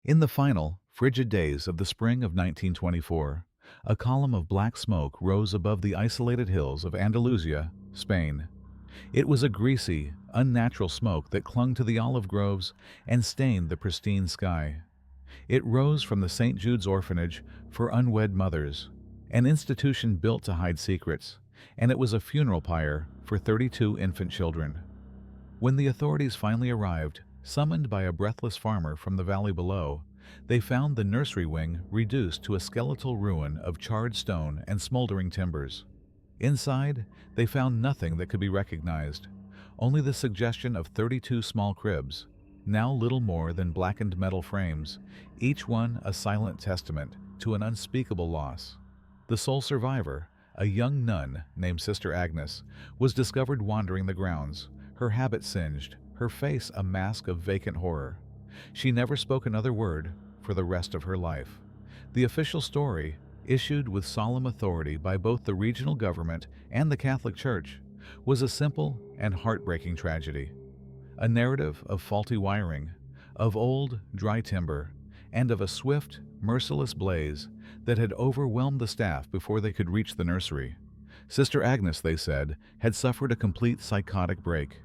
In the final, frigid days of the spring of 1924, a column of black smoke rose above the isolated hills of Andalusia, Spain. It was a greasy, unnatural smoke that clung to the olive groves and stained the pristine sky. It rose from the St. Jude's Orphanage for Unwed Mothers, an institution built to hide secrets, and it was a funeral pyre for 32 infant children. When the authorities finally arrived, summoned by a breathless farmer from the valley below, they found the nursery wing reduced to a skeletal ruin of charred stone and smoldering timbers. Inside, they found nothing that could be recognized, only the suggestion of 32 small cribs, now little more than blackened metal frames, each one a silent testament to an unspeakable loss. The sole survivor, a young nun named Sister Agnes, was discovered wandering the grounds, her habit singed, her face a mask of vacant horror. She never spoke another word for the rest of her life. The official story, issued with solemn authority by both the regional government and the Catholic Church, was a simple and heartbreaking tragedy. A narrative of faulty wiring, of old, dry timber, and of a swift, merciless blaze that had overwhelmed the staff before they could reach the nursery. Sister Agnes, they said, had suffered a complete psychotic break,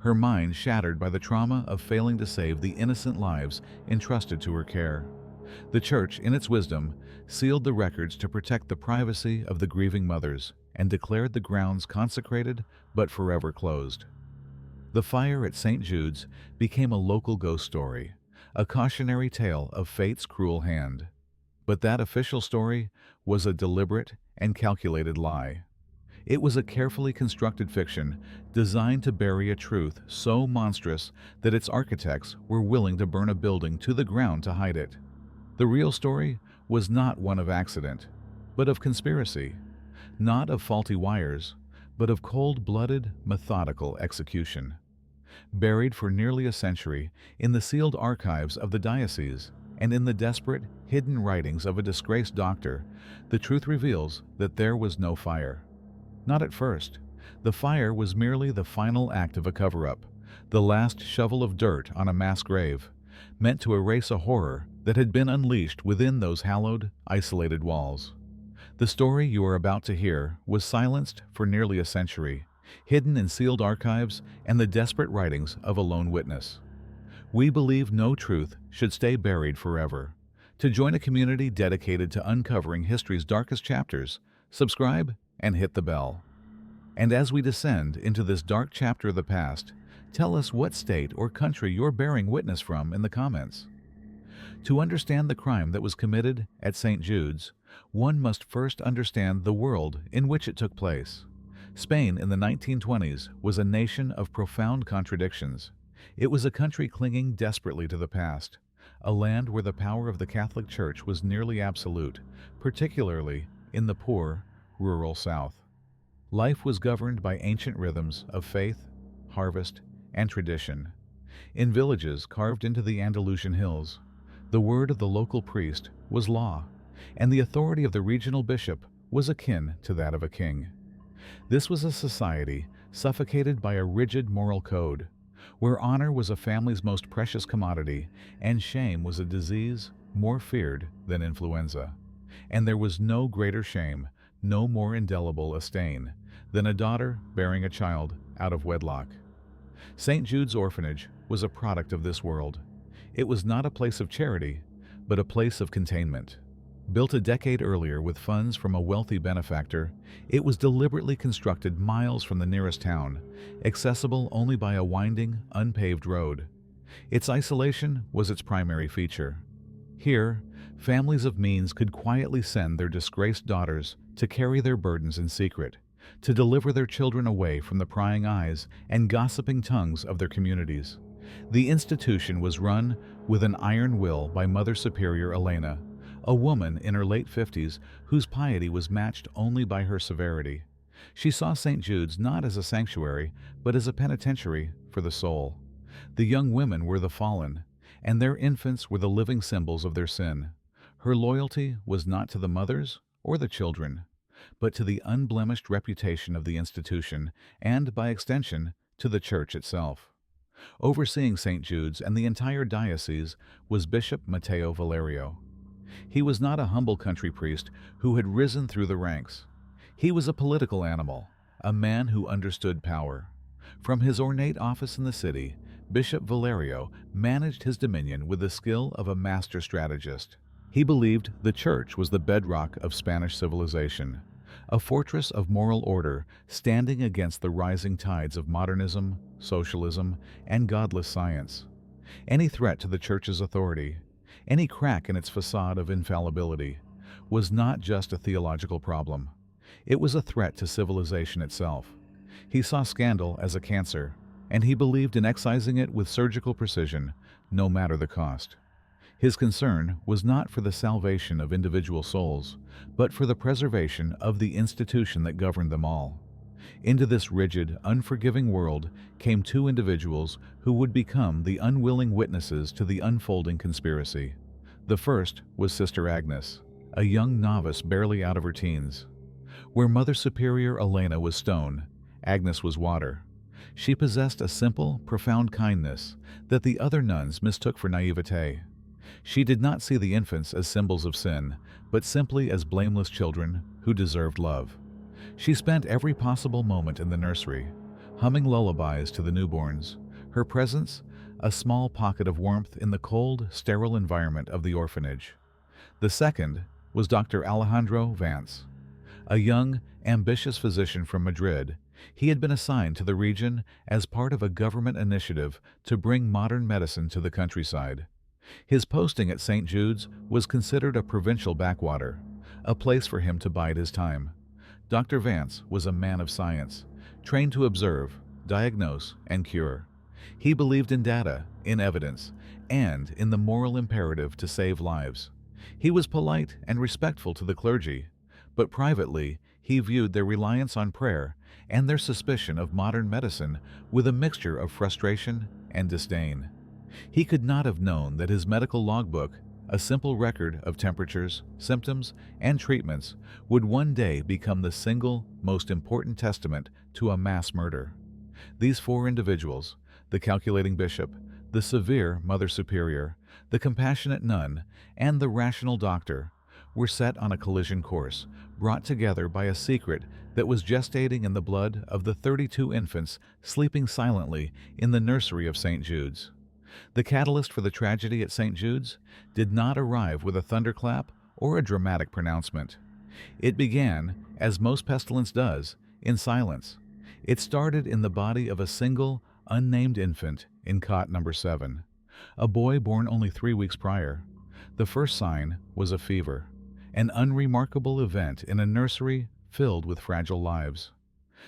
her mind shattered by the trauma of failing to save the innocent lives entrusted to her care. The Church, in its wisdom, sealed the records to protect the privacy of the grieving mothers and declared the grounds consecrated but forever closed. The fire at St. Jude's became a local ghost story, a cautionary tale of fate's cruel hand. But that official story was a deliberate and calculated lie. It was a carefully constructed fiction designed to bury a truth so monstrous that its architects were willing to burn a building to the ground to hide it. The real story was not one of accident, but of conspiracy, not of faulty wires, but of cold-blooded, methodical execution. Buried for nearly a century in the sealed archives of the diocese and in the desperate, hidden writings of a disgraced doctor, the truth reveals that there was no fire. Not at first. The fire was merely the final act of a cover-up, the last shovel of dirt on a mass grave, meant to erase a horror that had been unleashed within those hallowed, isolated walls. The story you are about to hear was silenced for nearly a century, hidden in sealed archives and the desperate writings of a lone witness. We believe no truth should stay buried forever. To join a community dedicated to uncovering history's darkest chapters, subscribe and hit the bell. And as we descend into this dark chapter of the past, tell us what state or country you're bearing witness from in the comments. To understand the crime that was committed at St. Jude's, one must first understand the world in which it took place. Spain in the 1920s was a nation of profound contradictions. It was a country clinging desperately to the past, a land where the power of the Catholic Church was nearly absolute, particularly in the poor, rural South. Life was governed by ancient rhythms of faith, harvest, and tradition. In villages carved into the Andalusian hills, the word of the local priest was law, and the authority of the regional bishop was akin to that of a king. This was a society suffocated by a rigid moral code, where honor was a family's most precious commodity and shame was a disease more feared than influenza. And there was no greater shame, no more indelible a stain, than a daughter bearing a child out of wedlock. St. Jude's Orphanage was a product of this world. It was not a place of charity, but a place of containment. Built a decade earlier with funds from a wealthy benefactor, it was deliberately constructed miles from the nearest town, accessible only by a winding, unpaved road. Its isolation was its primary feature. Here, families of means could quietly send their disgraced daughters to carry their burdens in secret, to deliver their children away from the prying eyes and gossiping tongues of their communities. The institution was run with an iron will by Mother Superior Elena, a woman in her late 50s whose piety was matched only by her severity. She saw St. Jude's not as a sanctuary, but as a penitentiary for the soul. The young women were the fallen, and their infants were the living symbols of their sin. Her loyalty was not to the mothers or the children, but to the unblemished reputation of the institution and, by extension, to the Church itself. Overseeing St. Jude's and the entire diocese was Bishop Matteo Valerio. He was not a humble country priest who had risen through the ranks. He was a political animal, a man who understood power. From his ornate office in the city, Bishop Valerio managed his dominion with the skill of a master strategist. He believed the Church was the bedrock of Spanish civilization, a fortress of moral order standing against the rising tides of modernism, socialism, and godless science. Any threat to the Church's authority, any crack in its facade of infallibility, was not just a theological problem. It was a threat to civilization itself. He saw scandal as a cancer, and he believed in excising it with surgical precision, no matter the cost. His concern was not for the salvation of individual souls, but for the preservation of the institution that governed them all. Into this rigid, unforgiving world came two individuals who would become the unwilling witnesses to the unfolding conspiracy. The first was Sister Agnes, a young novice barely out of her teens. Where Mother Superior Elena was stone, Agnes was water. She possessed a simple, profound kindness that the other nuns mistook for naivete. She did not see the infants as symbols of sin, but simply as blameless children who deserved love. She spent every possible moment in the nursery, humming lullabies to the newborns, her presence a small pocket of warmth in the cold, sterile environment of the orphanage. The second was Dr. Alejandro Vance, a young, ambitious physician from Madrid. He had been assigned to the region as part of a government initiative to bring modern medicine to the countryside. His posting at St. Jude's was considered a provincial backwater, a place for him to bide his time. Dr. Vance was a man of science, trained to observe, diagnose, and cure. He believed in data, in evidence, and in the moral imperative to save lives. He was polite and respectful to the clergy, but privately he viewed their reliance on prayer and their suspicion of modern medicine with a mixture of frustration and disdain. He could not have known that his medical logbook, a simple record of temperatures, symptoms, and treatments, would one day become the single most important testament to a mass murder. These four individuals, the calculating bishop, the severe Mother Superior, the compassionate nun, and the rational doctor, were set on a collision course, brought together by a secret that was gestating in the blood of the 32 infants sleeping silently in the nursery of St. Jude's. The catalyst for the tragedy at St. Jude's did not arrive with a thunderclap or a dramatic pronouncement. It began, as most pestilence does, in silence. It started in the body of a single, unnamed infant in cot number 7, a boy born only 3 weeks prior. The first sign was a fever, an unremarkable event in a nursery filled with fragile lives.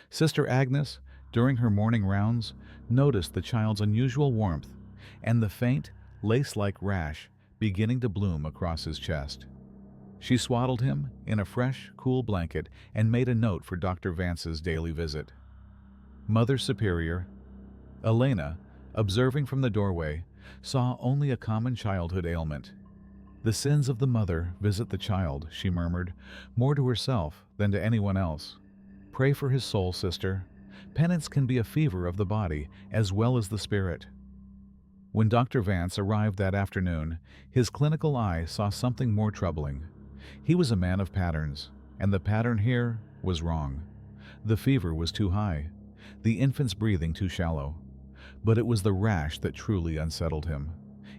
Sister Agnes, during her morning rounds, noticed the child's unusual warmth and the faint, lace-like rash beginning to bloom across his chest. She swaddled him in a fresh, cool blanket and made a note for Dr. Vance's daily visit. Mother Superior Elena, observing from the doorway, saw only a common childhood ailment. "The sins of the mother visit the child," she murmured, more to herself than to anyone else. "Pray for his soul, sister. Penance can be a fever of the body as well as the spirit." When Dr. Vance arrived that afternoon, his clinical eye saw something more troubling. He was a man of patterns, and the pattern here was wrong. The fever was too high, the infant's breathing too shallow. But it was the rash that truly unsettled him.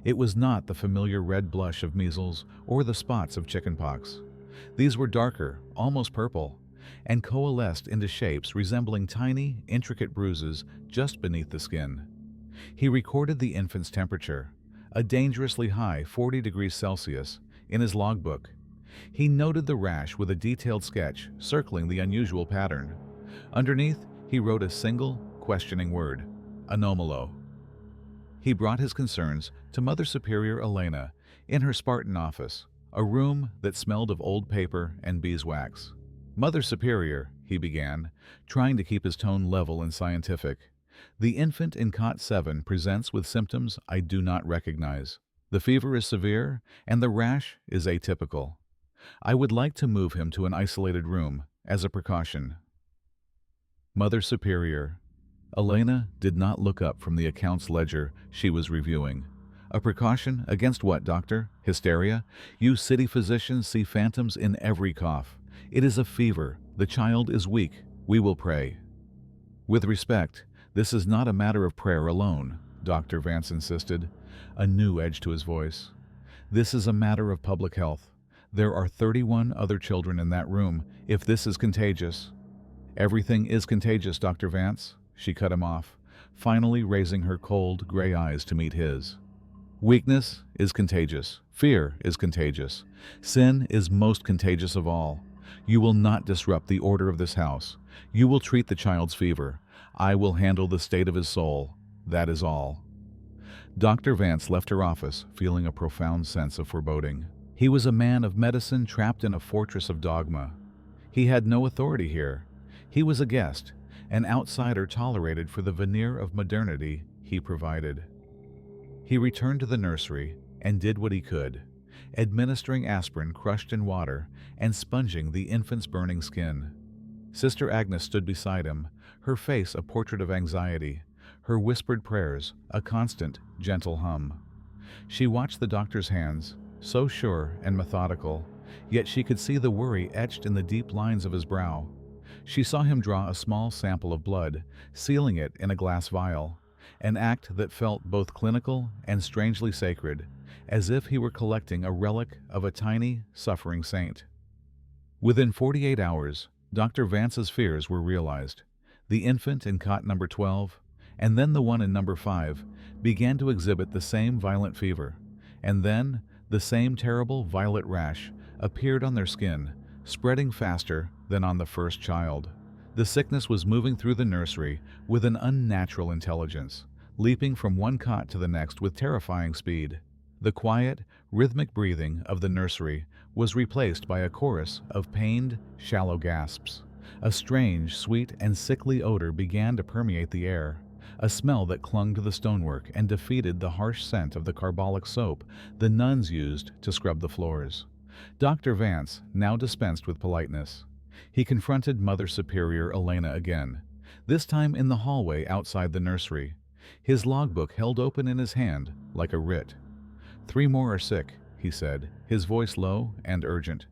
It was not the familiar red blush of measles or the spots of chickenpox. These were darker, almost purple, and coalesced into shapes resembling tiny, intricate bruises just beneath the skin. He recorded the infant's temperature, a dangerously high 40 degrees Celsius, in his logbook. He noted the rash with a detailed sketch circling the unusual pattern. Underneath, he wrote a single, questioning word: anomalo. He brought his concerns to Mother Superior Elena in her Spartan office, a room that smelled of old paper and beeswax. "Mother Superior," he began, trying to keep his tone level and scientific, "the infant in cot 7 presents with symptoms I do not recognize. The fever is severe, and the rash is atypical. I would like to move him to an isolated room, as a precaution." Mother Superior Elena did not look up from the accounts ledger she was reviewing. A precaution against what, doctor? Hysteria? You city physicians see phantoms in every cough. It is a fever. The child is weak. We will pray. With respect, this is not a matter of prayer alone, Dr. Vance insisted, a new edge to his voice. This is a matter of public health. There are 31 other children in that room. If this is contagious... Everything is contagious, Dr. Vance, she cut him off, finally raising her cold, gray eyes to meet his. Weakness is contagious. Fear is contagious. Sin is most contagious of all. You will not disrupt the order of this house. You will treat the child's fever. I will handle the state of his soul. That is all. Dr. Vance left her office, feeling a profound sense of foreboding. He was a man of medicine trapped in a fortress of dogma. He had no authority here. He was a guest, an outsider tolerated for the veneer of modernity he provided. He returned to the nursery and did what he could, administering aspirin crushed in water and sponging the infant's burning skin. Sister Agnes stood beside him, her face a portrait of anxiety, her whispered prayers a constant, gentle hum. She watched the doctor's hands, so sure and methodical, yet she could see the worry etched in the deep lines of his brow. She saw him draw a small sample of blood, sealing it in a glass vial, an act that felt both clinical and strangely sacred, as if he were collecting a relic of a tiny, suffering saint. Within 48 hours, Dr. Vance's fears were realized. The infant in cot number 12, and then the one in number 5, began to exhibit the same violent fever, and then the same terrible violet rash appeared on their skin, spreading faster than on the first child. The sickness was moving through the nursery with an unnatural intelligence, leaping from one cot to the next with terrifying speed. The quiet, rhythmic breathing of the nursery was replaced by a chorus of pained, shallow gasps. A strange, sweet, and sickly odor began to permeate the air, a smell that clung to the stonework and defeated the harsh scent of the carbolic soap the nuns used to scrub the floors. Dr. Vance now dispensed with politeness. He confronted Mother Superior Elena again, this time in the hallway outside the nursery, his logbook held open in his hand like a writ. 3 more are sick, he said, his voice low and urgent.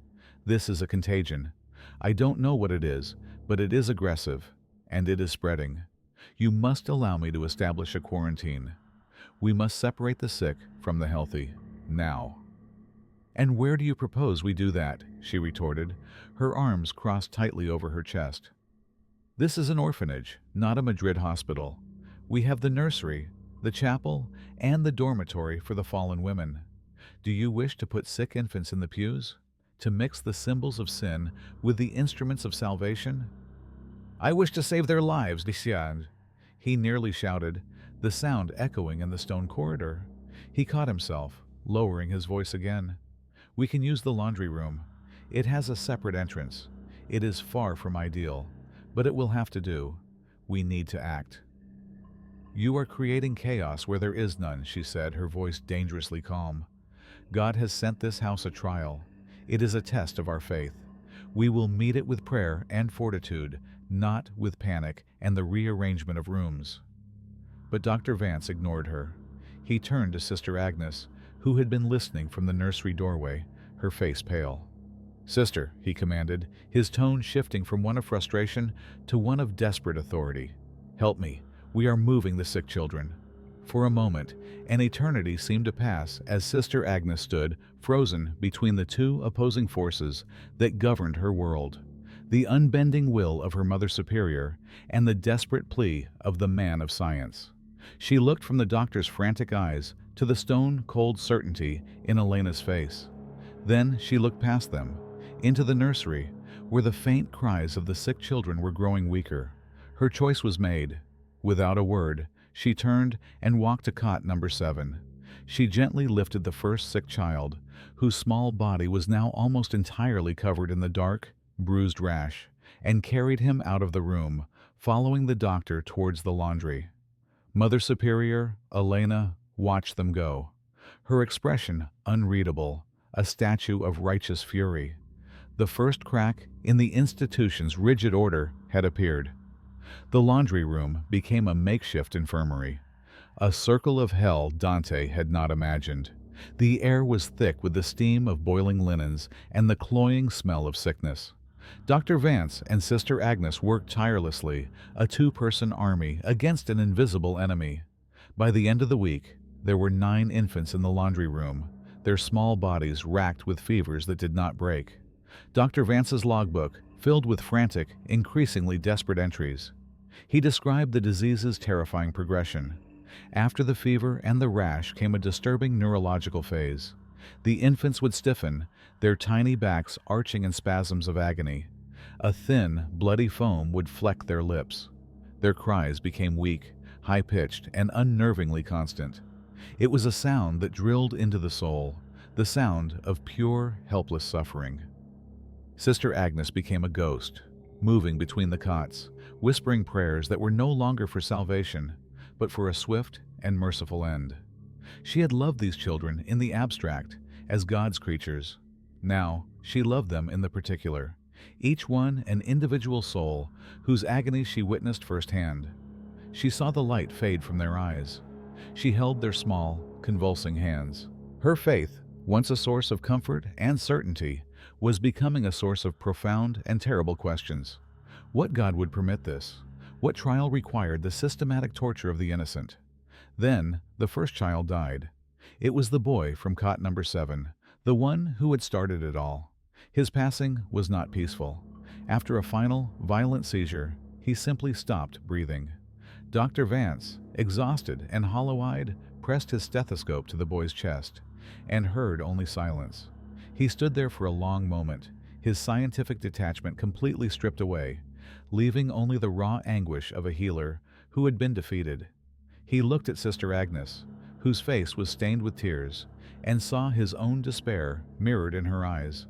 This is a contagion. I don't know what it is, but it is aggressive, and it is spreading. You must allow me to establish a quarantine. We must separate the sick from the healthy, now. And where do you propose we do that? She retorted, her arms crossed tightly over her chest. This is an orphanage, not a Madrid hospital. We have the nursery, the chapel, and the dormitory for the fallen women. Do you wish to put sick infants in the pews? To mix the symbols of sin with the instruments of salvation? I wish to save their lives, Disiad. He nearly shouted, the sound echoing in the stone corridor. He caught himself, lowering his voice again. We can use the laundry room. It has a separate entrance. It is far from ideal, but it will have to do. We need to act. You are creating chaos where there is none, she said, her voice dangerously calm. God has sent this house a trial. It is a test of our faith. We will meet it with prayer and fortitude, not with panic and the rearrangement of rooms. But Dr. Vance ignored her. He turned to Sister Agnes, who had been listening from the nursery doorway, her face pale. Sister, he commanded, his tone shifting from one of frustration to one of desperate authority. Help me. We are moving the sick children. For a moment, an eternity seemed to pass as Sister Agnes stood, frozen between the two opposing forces that governed her world, the unbending will of her Mother Superior and the desperate plea of the man of science. She looked from the doctor's frantic eyes to the stone-cold certainty in Elena's face. Then she looked past them, into the nursery, where the faint cries of the sick children were growing weaker. Her choice was made. Without a word, she turned and walked to cot number 7. She gently lifted the first sick child, whose small body was now almost entirely covered in the dark, bruised rash, and carried him out of the room, following the doctor towards the laundry. Mother Superior, Elena, watched them go, her expression unreadable, a statue of righteous fury. The first crack in the institution's rigid order had appeared. The laundry room became a makeshift infirmary, a circle of hell Dante had not imagined. The air was thick with the steam of boiling linens and the cloying smell of sickness. Dr. Vance and Sister Agnes worked tirelessly, a two-person army against an invisible enemy. By the end of the week, there were 9 infants in the laundry room, their small bodies racked with fevers that did not break. Dr. Vance's logbook filled with frantic, increasingly desperate entries. He described the disease's terrifying progression. After the fever and the rash came a disturbing neurological phase. The infants would stiffen, their tiny backs arching in spasms of agony. A thin, bloody foam would fleck their lips. Their cries became weak, high-pitched, and unnervingly constant. It was a sound that drilled into the soul, the sound of pure, helpless suffering. Sister Agnes became a ghost, moving between the cots, whispering prayers that were no longer for salvation, but for a swift and merciful end. She had loved these children in the abstract, as God's creatures. Now, she loved them in the particular, each one an individual soul whose agony she witnessed firsthand. She saw the light fade from their eyes. She held their small, convulsing hands. Her faith, once a source of comfort and certainty, was becoming a source of profound and terrible questions. What God would permit this? What trial required the systematic torture of the innocent? Then, the first child died. It was the boy from cot number 7, the one who had started it all. His passing was not peaceful. After a final, violent seizure, he simply stopped breathing. Dr. Vance, exhausted and hollow-eyed, pressed his stethoscope to the boy's chest and heard only silence. He stood there for a long moment, his scientific detachment completely stripped away, leaving only the raw anguish of a healer who had been defeated. He looked at Sister Agnes, whose face was stained with tears, and saw his own despair mirrored in her eyes.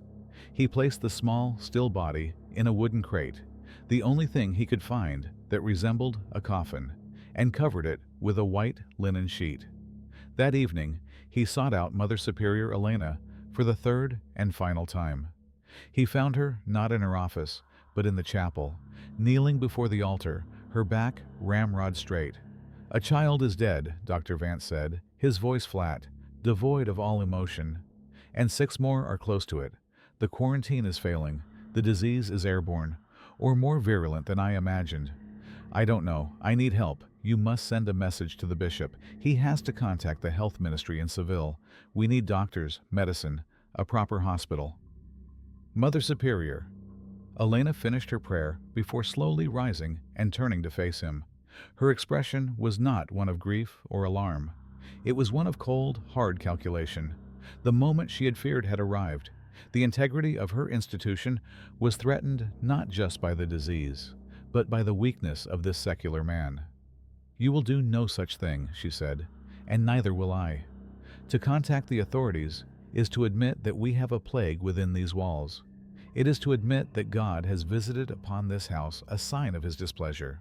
He placed the small, still body in a wooden crate, the only thing he could find that resembled a coffin, and covered it with a white linen sheet. That evening, he sought out Mother Superior Elena for the third and final time. He found her not in her office, but in the chapel, kneeling before the altar, her back ramrod straight. "A child is dead," Dr. Vance said, his voice flat, devoid of all emotion. "And 6 more are close to it. The quarantine is failing. The disease is airborne, or more virulent than I imagined. I don't know. I need help. You must send a message to the bishop. He has to contact the health ministry in Seville. We need doctors, medicine, a proper hospital." "Mother Superior." Elena finished her prayer before slowly rising and turning to face him. Her expression was not one of grief or alarm. It was one of cold, hard calculation. The moment she had feared had arrived. The integrity of her institution was threatened not just by the disease, but by the weakness of this secular man. "You will do no such thing," she said, "and neither will I. To contact the authorities is to admit that we have a plague within these walls. It is to admit that God has visited upon this house a sign of His displeasure.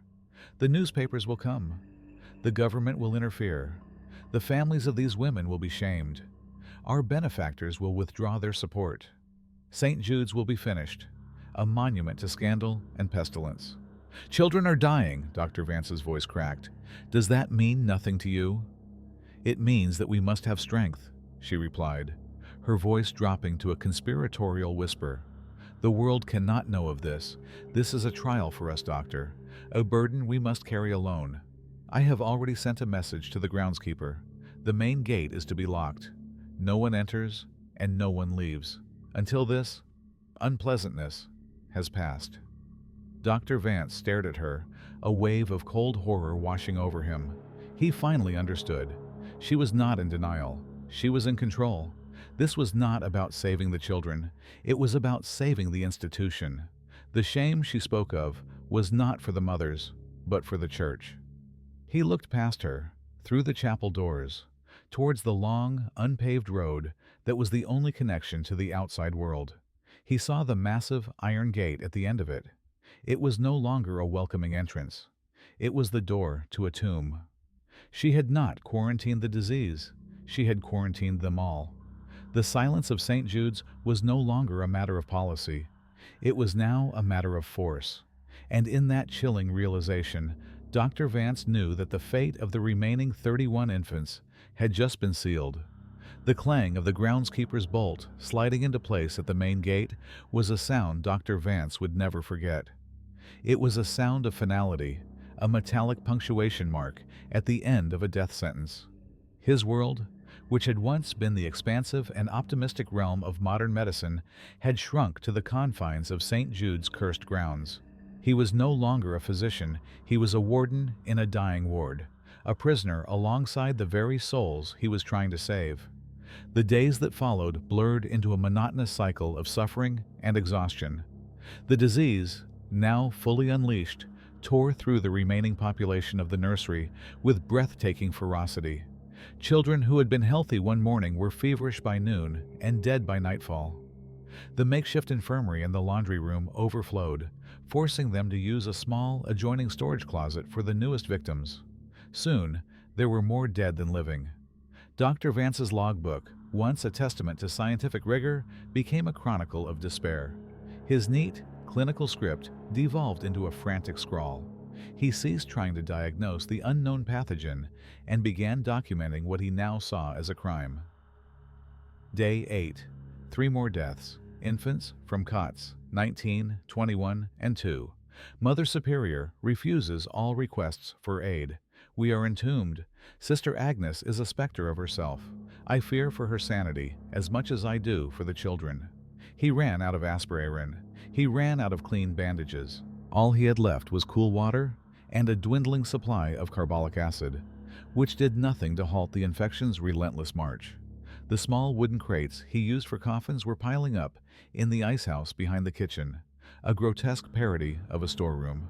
The newspapers will come. The government will interfere. The families of these women will be shamed. Our benefactors will withdraw their support. St. Jude's will be finished, a monument to scandal and pestilence." "Children are dying," Dr. Vance's voice cracked. "Does that mean nothing to you?" "It means that we must have strength," she replied, her voice dropping to a conspiratorial whisper. "The world cannot know of this. This is a trial for us, Doctor, a burden we must carry alone. I have already sent a message to the groundskeeper. The main gate is to be locked. No one enters and no one leaves until this unpleasantness has passed." Dr. Vance stared at her, a wave of cold horror washing over him. He finally understood. She was not in denial. She was in control. This was not about saving the children. It was about saving the institution. The shame she spoke of was not for the mothers, but for the church. He looked past her, through the chapel doors, towards the long, unpaved road that was the only connection to the outside world. He saw the massive iron gate at the end of it. It was no longer a welcoming entrance. It was the door to a tomb. She had not quarantined the disease. She had quarantined them all. The silence of St. Jude's was no longer a matter of policy. It was now a matter of force. And in that chilling realization, Dr. Vance knew that the fate of the remaining 31 infants had just been sealed. The clang of the groundskeeper's bolt sliding into place at the main gate was a sound Dr. Vance would never forget. It was a sound of finality, a metallic punctuation mark at the end of a death sentence. His world, which had once been the expansive and optimistic realm of modern medicine, had shrunk to the confines of St. Jude's cursed grounds. He was no longer a physician, he was a warden in a dying ward, a prisoner alongside the very souls he was trying to save. The days that followed blurred into a monotonous cycle of suffering and exhaustion. The disease, now fully unleashed, tore through the remaining population of the nursery with breathtaking ferocity. Children who had been healthy one morning were feverish by noon and dead by nightfall. The makeshift infirmary and the laundry room overflowed, forcing them to use a small, adjoining storage closet for the newest victims. Soon, there were more dead than living. Dr. Vance's logbook, once a testament to scientific rigor, became a chronicle of despair. His neat, clinical script devolved into a frantic scrawl. He ceased trying to diagnose the unknown pathogen and began documenting what he now saw as a crime. Day 8. 3 more deaths. Infants from cots, 19, 21, and 2. Mother Superior refuses all requests for aid. We are entombed. Sister Agnes is a specter of herself. I fear for her sanity as much as I do for the children. He ran out of aspirin. He ran out of clean bandages. All he had left was cool water and a dwindling supply of carbolic acid, which did nothing to halt the infection's relentless march. The small wooden crates he used for coffins were piling up in the ice house behind the kitchen, a grotesque parody of a storeroom.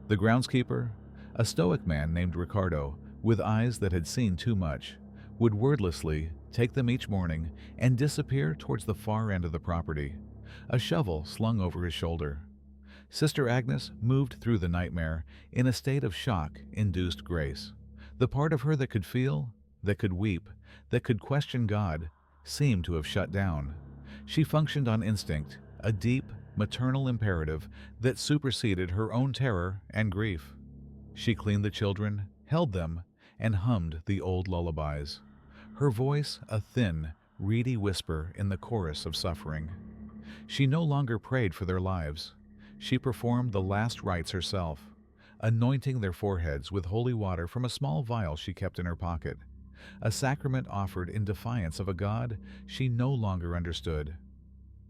The groundskeeper, a stoic man named Ricardo, with eyes that had seen too much, would wordlessly take them each morning and disappear towards the far end of the property, a shovel slung over his shoulder. Sister Agnes moved through the nightmare in a state of shock-induced grace. The part of her that could feel, that could weep, that could question God, seemed to have shut down. She functioned on instinct, a deep, maternal imperative that superseded her own terror and grief. She cleaned the children, held them, and hummed the old lullabies. Her voice a thin, reedy whisper in the chorus of suffering. She no longer prayed for their lives. She performed the last rites herself, anointing their foreheads with holy water from a small vial she kept in her pocket, a sacrament offered in defiance of a God she no longer understood.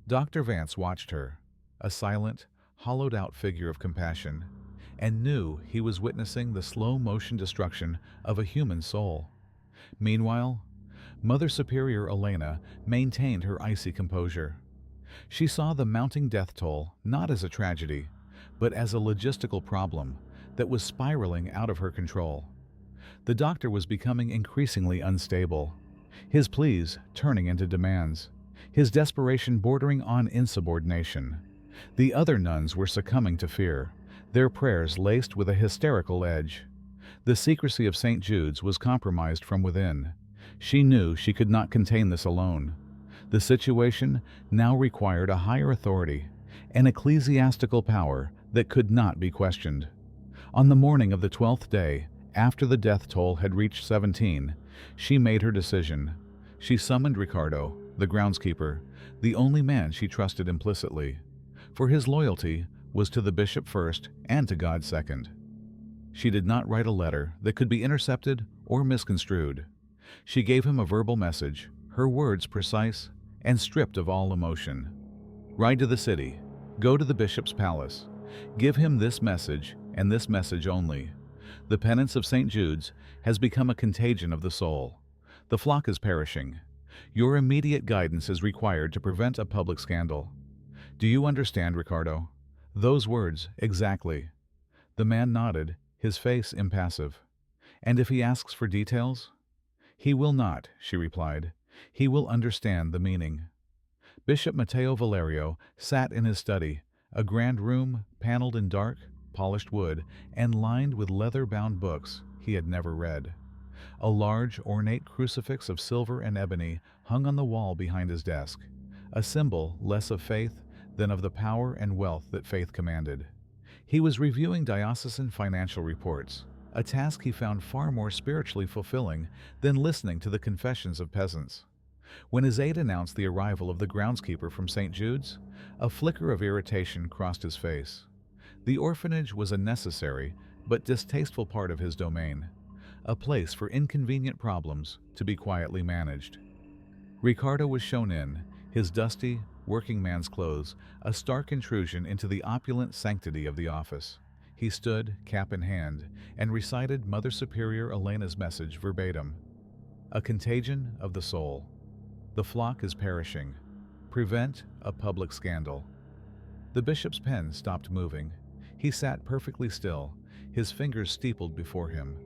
Dr. Vance watched her, a silent, hollowed-out figure of compassion, and knew he was witnessing the slow-motion destruction of a human soul. Meanwhile, Mother Superior Elena maintained her icy composure. She saw the mounting death toll not as a tragedy, but as a logistical problem that was spiraling out of her control. The doctor was becoming increasingly unstable, his pleas turning into demands, his desperation bordering on insubordination. The other nuns were succumbing to fear, their prayers laced with a hysterical edge. The secrecy of St. Jude's was compromised from within. She knew she could not contain this alone. The situation now required a higher authority, an ecclesiastical power that could not be questioned. On the morning of the 12th day, after the death toll had reached 17, she made her decision. She summoned Ricardo, the groundskeeper, the only man she trusted implicitly, for his loyalty was to the bishop first and to God second. She did not write a letter that could be intercepted or misconstrued. She gave him a verbal message, her words precise and stripped of all emotion. Ride to the city, go to the bishop's palace, give him this message and this message only. The penance of St. Jude's has become a contagion of the soul. The flock is perishing. Your immediate guidance is required to prevent a public scandal. Do you understand, Ricardo? Those words, exactly. The man nodded, his face impassive. And if he asks for details? He will not, she replied. He will understand the meaning. Bishop Matteo Valerio sat in his study, a grand room paneled in dark, polished wood and lined with leather-bound books he had never read. A large, ornate crucifix of silver and ebony hung on the wall behind his desk, a symbol less of faith than of the power and wealth that faith commanded. He was reviewing diocesan financial reports, a task he found far more spiritually fulfilling than listening to the confessions of peasants. When his aide announced the arrival of the groundskeeper from St. Jude's, a flicker of irritation crossed his face. The orphanage was a necessary but distasteful part of his domain, a place for inconvenient problems to be quietly managed. Ricardo was shown in, his dusty, working man's clothes, a stark intrusion into the opulent sanctity of the office. He stood, cap in hand, and recited Mother Superior Elena's message verbatim. A contagion of the soul. The flock is perishing. Prevent a public scandal. The bishop's pen stopped moving. He sat perfectly still, his fingers steepled before him.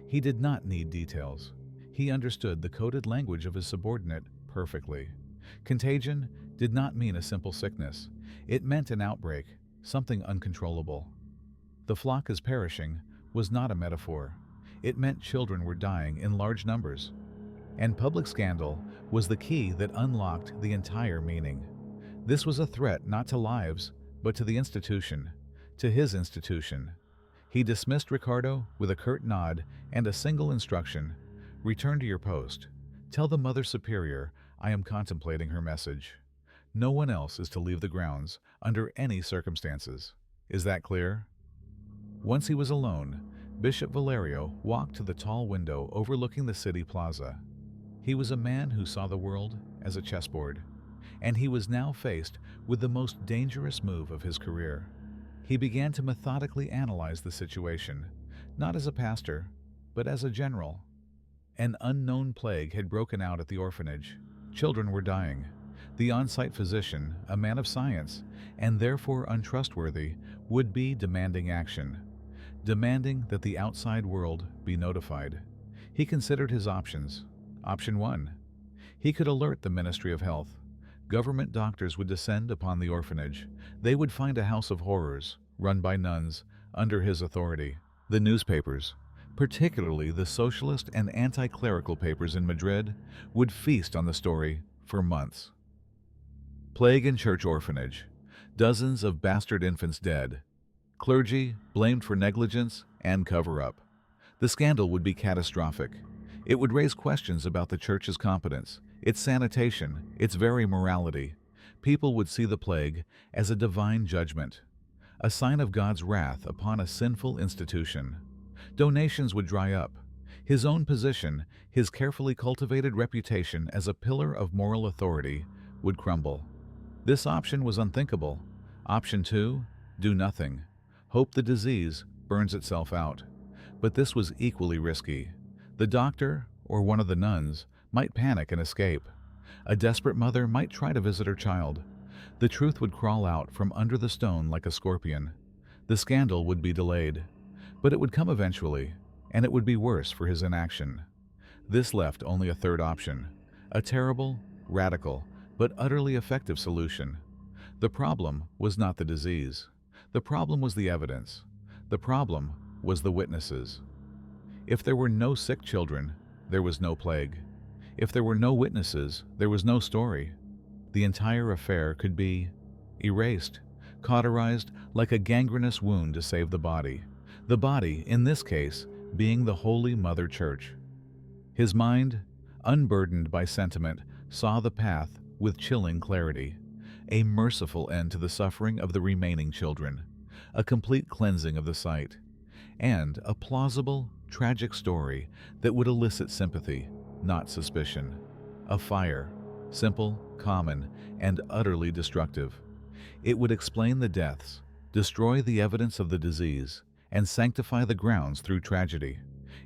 He did not need details. He understood the coded language of his subordinate perfectly. Contagion did not mean a simple sickness. It meant an outbreak, something uncontrollable. The flock is perishing was not a metaphor. It meant children were dying in large numbers. And public scandal was the key that unlocked the entire meaning. This was a threat not to lives, but to the institution, to his institution. He dismissed Ricardo with a curt nod and a single instruction: return to your post. Tell the Mother Superior I am contemplating her message. No one else is to leave the grounds under any circumstances. Is that clear? Once he was alone, Bishop Valerio walked to the tall window overlooking the city plaza. He was a man who saw the world as a chessboard, and he was now faced with the most dangerous move of his career. He began to methodically analyze the situation, not as a pastor, but as a general. An unknown plague had broken out at the orphanage. Children were dying. The on-site physician, a man of science, and therefore untrustworthy, would be demanding action, demanding that the outside world be notified. He considered his options. Option 1. He could alert the Ministry of Health. Government doctors would descend upon the orphanage. They would find a house of horrors, run by nuns, under his authority. The newspapers, particularly the socialist and anti-clerical papers in Madrid, would feast on the story for months. Plague in church orphanage. Dozens of bastard infants dead. Clergy blamed for negligence and cover-up. The scandal would be catastrophic. It would raise questions about the church's competence, its sanitation, its very morality. People would see the plague as a divine judgment, a sign of God's wrath upon a sinful institution. Donations would dry up. His own position, his carefully cultivated reputation as a pillar of moral authority, would crumble. This option was unthinkable. Option 2, do nothing. Hope the disease burns itself out. But this was equally risky. The doctor, or one of the nuns, might panic and escape. A desperate mother might try to visit her child. The truth would crawl out from under the stone like a scorpion. The scandal would be delayed. But it would come eventually, and it would be worse for his inaction. This left only a third option, a terrible, radical, but utterly effective solution. The problem was not the disease. The problem was the evidence. The problem was the witnesses. If there were no sick children, there was no plague. If there were no witnesses, there was no story. The entire affair could be erased, cauterized like a gangrenous wound to save the body. The body, in this case, being the Holy Mother Church. His mind, unburdened by sentiment, saw the path with chilling clarity. A merciful end to the suffering of the remaining children, a complete cleansing of the site, and a plausible, tragic story that would elicit sympathy, not suspicion. A fire, simple, common, and utterly destructive. It would explain the deaths, destroy the evidence of the disease, and sanctify the grounds through tragedy.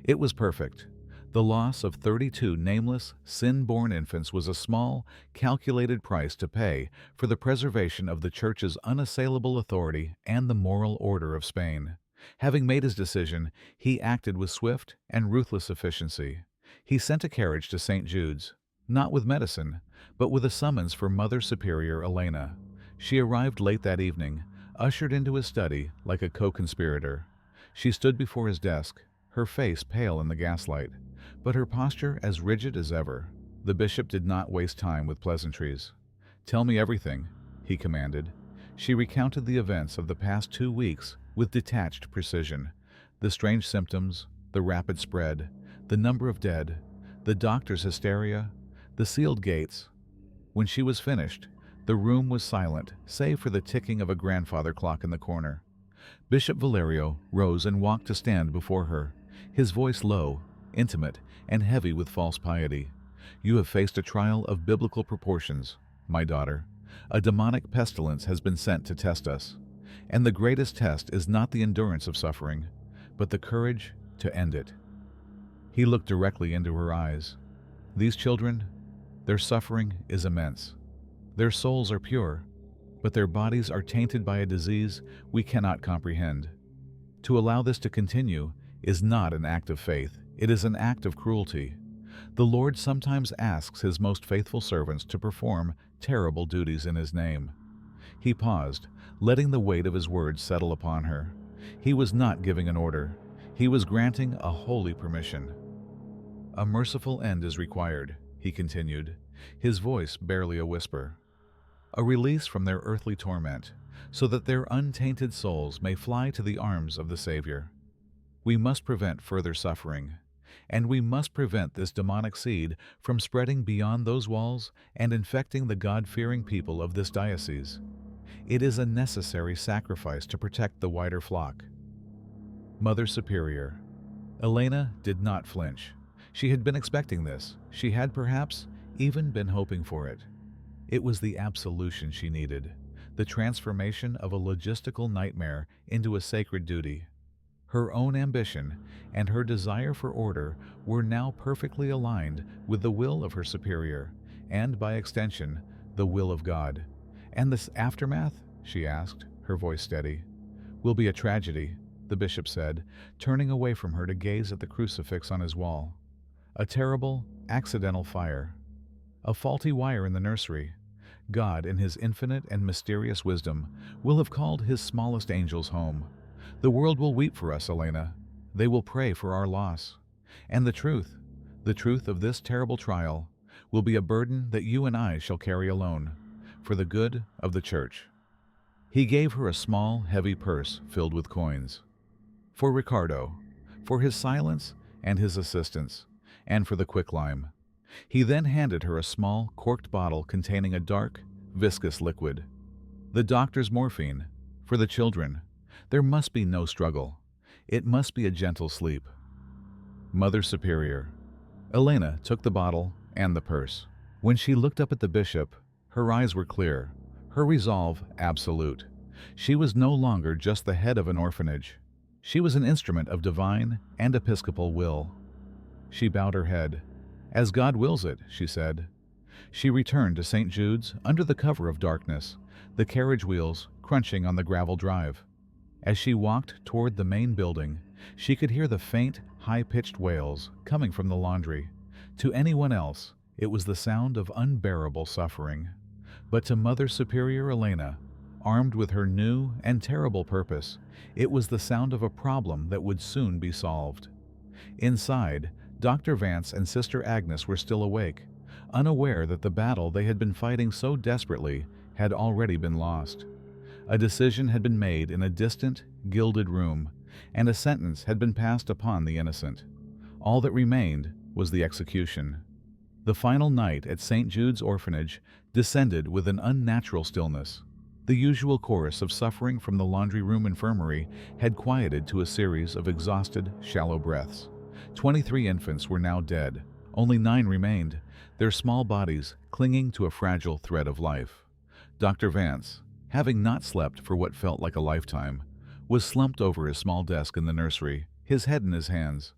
It was perfect. The loss of 32 nameless, sin-born infants was a small, calculated price to pay for the preservation of the Church's unassailable authority and the moral order of Spain. Having made his decision, he acted with swift and ruthless efficiency. He sent a carriage to St. Jude's, not with medicine, but with a summons for Mother Superior Elena. She arrived late that evening, ushered into his study like a co-conspirator. She stood before his desk, her face pale in the gaslight, but her posture as rigid as ever. The bishop did not waste time with pleasantries. "Tell me everything," he commanded. She recounted the events of the past 2 weeks with detached precision. The strange symptoms, the rapid spread, the number of dead, the doctor's hysteria, the sealed gates. When she was finished, the room was silent, save for the ticking of a grandfather clock in the corner. Bishop Valerio rose and walked to stand before her, his voice low, intimate, and heavy with false piety. "You have faced a trial of biblical proportions, my daughter. A demonic pestilence has been sent to test us. And the greatest test is not the endurance of suffering, but the courage to end it." He looked directly into her eyes. "These children, their suffering is immense. Their souls are pure, but their bodies are tainted by a disease we cannot comprehend. To allow this to continue is not an act of faith, it is an act of cruelty. The Lord sometimes asks His most faithful servants to perform terrible duties in His name." He paused, letting the weight of his words settle upon her. He was not giving an order. He was granting a holy permission. "A merciful end is required," he continued, his voice barely a whisper. "A release from their earthly torment, so that their untainted souls may fly to the arms of the Savior. We must prevent further suffering, and we must prevent this demonic seed from spreading beyond those walls and infecting the God-fearing people of this diocese. It is a necessary sacrifice to protect the wider flock." Mother Superior. Elena did not flinch. She had been expecting this. She had perhaps even been hoping for it. It was the absolution she needed, the transformation of a logistical nightmare into a sacred duty. Her own ambition and her desire for order were now perfectly aligned with the will of her superior, and by extension, the will of God. "And this aftermath?" she asked, her voice steady. "Will be a tragedy," the bishop said, turning away from her to gaze at the crucifix on his wall. "A terrible, accidental fire. A faulty wire in the nursery. God, in His infinite and mysterious wisdom, will have called His smallest angels home. The world will weep for us, Elena. They will pray for our loss. And the truth of this terrible trial, will be a burden that you and I shall carry alone, for the good of the Church." He gave her a small, heavy purse filled with coins. "For Ricardo, for his silence and his assistance, and for the quicklime." He then handed her a small, corked bottle containing a dark, viscous liquid. "The doctor's morphine. For the children. There must be no struggle. It must be a gentle sleep." Mother Superior. Elena took the bottle and the purse. When she looked up at the bishop, her eyes were clear, her resolve absolute. She was no longer just the head of an orphanage. She was an instrument of divine and episcopal will. She bowed her head. "As God wills it," she said. She returned to St. Jude's under the cover of darkness, the carriage wheels crunching on the gravel drive. As she walked toward the main building, she could hear the faint, high-pitched wails coming from the laundry. To anyone else, it was the sound of unbearable suffering. But to Mother Superior Elena, armed with her new and terrible purpose, it was the sound of a problem that would soon be solved. Inside, Dr. Vance and Sister Agnes were still awake, unaware that the battle they had been fighting so desperately had already been lost. A decision had been made in a distant, gilded room, and a sentence had been passed upon the innocent. All that remained was the execution. The final night at St. Jude's orphanage descended with an unnatural stillness. The usual chorus of suffering from the laundry room infirmary had quieted to a series of exhausted, shallow breaths. 23 infants were now dead. Only 9 remained, their small bodies clinging to a fragile thread of life. Dr. Vance, having not slept for what felt like a lifetime, was slumped over his small desk in the nursery, his head in his hands.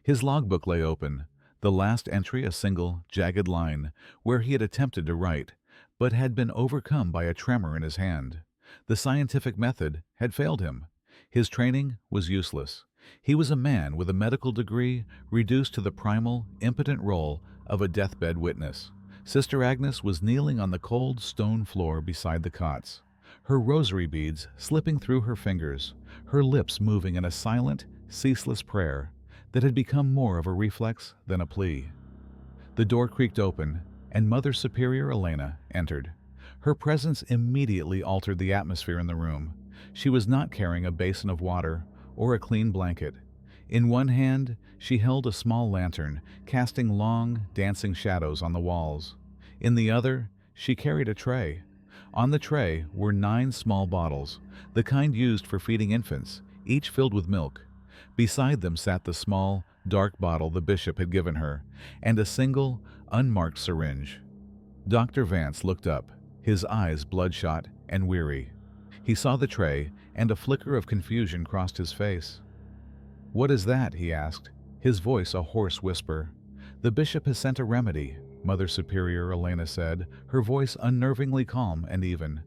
His logbook lay open, the last entry a single, jagged line, where he had attempted to write, but had been overcome by a tremor in his hand. The scientific method had failed him. His training was useless. He was a man with a medical degree reduced to the primal, impotent role of a deathbed witness. Sister Agnes was kneeling on the cold stone floor beside the cots, her rosary beads slipping through her fingers, her lips moving in a silent, ceaseless prayer that had become more of a reflex than a plea. The door creaked open, and Mother Superior Elena entered. Her presence immediately altered the atmosphere in the room. She was not carrying a basin of water or a clean blanket. In one hand, she held a small lantern, casting long, dancing shadows on the walls. In the other, she carried a tray. On the tray were 9 small bottles, the kind used for feeding infants, each filled with milk. Beside them sat the small, dark bottle the bishop had given her, and a single, unmarked syringe. Dr. Vance looked up, his eyes bloodshot and weary. He saw the tray, and a flicker of confusion crossed his face. "What is that?" he asked, his voice a hoarse whisper. "The bishop has sent a remedy," Mother Superior Elena said, her voice unnervingly calm and even.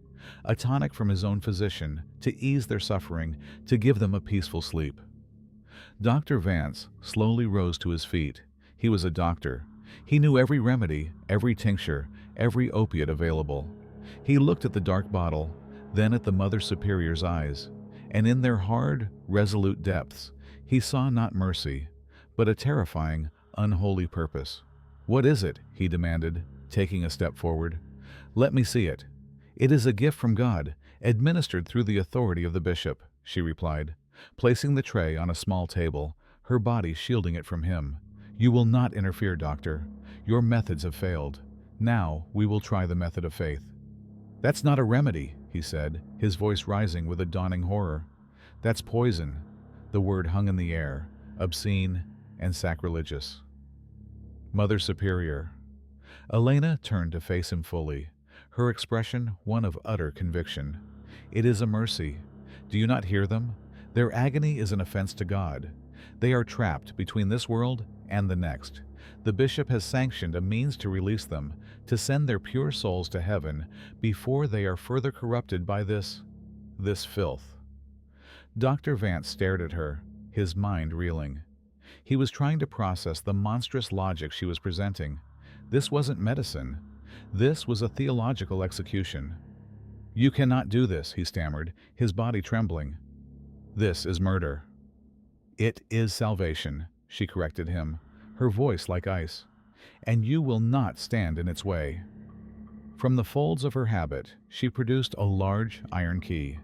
"A tonic from his own physician, to ease their suffering, to give them a peaceful sleep." Dr. Vance slowly rose to his feet. He was a doctor. He knew every remedy, every tincture, every opiate available. He looked at the dark bottle, then at the Mother Superior's eyes, and in their hard, resolute depths, he saw not mercy, but a terrifying, unholy purpose. "What is it?" he demanded, taking a step forward. "Let me see it." "It is a gift from God, administered through the authority of the bishop," she replied, placing the tray on a small table, her body shielding it from him. "You will not interfere, doctor. Your methods have failed. Now we will try the method of faith." "That's not a remedy," he said, his voice rising with a dawning horror. "That's poison." The word hung in the air, obscene and sacrilegious. Mother Superior. Elena turned to face him fully, her expression one of utter conviction. "It is a mercy. Do you not hear them? Their agony is an offense to God. They are trapped between this world and the next. The bishop has sanctioned a means to release them, to send their pure souls to heaven before they are further corrupted by this filth." Dr. Vance stared at her, his mind reeling. He was trying to process the monstrous logic she was presenting. This wasn't medicine. This was a theological execution. "You cannot do this," he stammered, his body trembling. "This is murder." "It is salvation," she corrected him, her voice like ice. "And you will not stand in its way." From the folds of her habit, she produced a large iron key.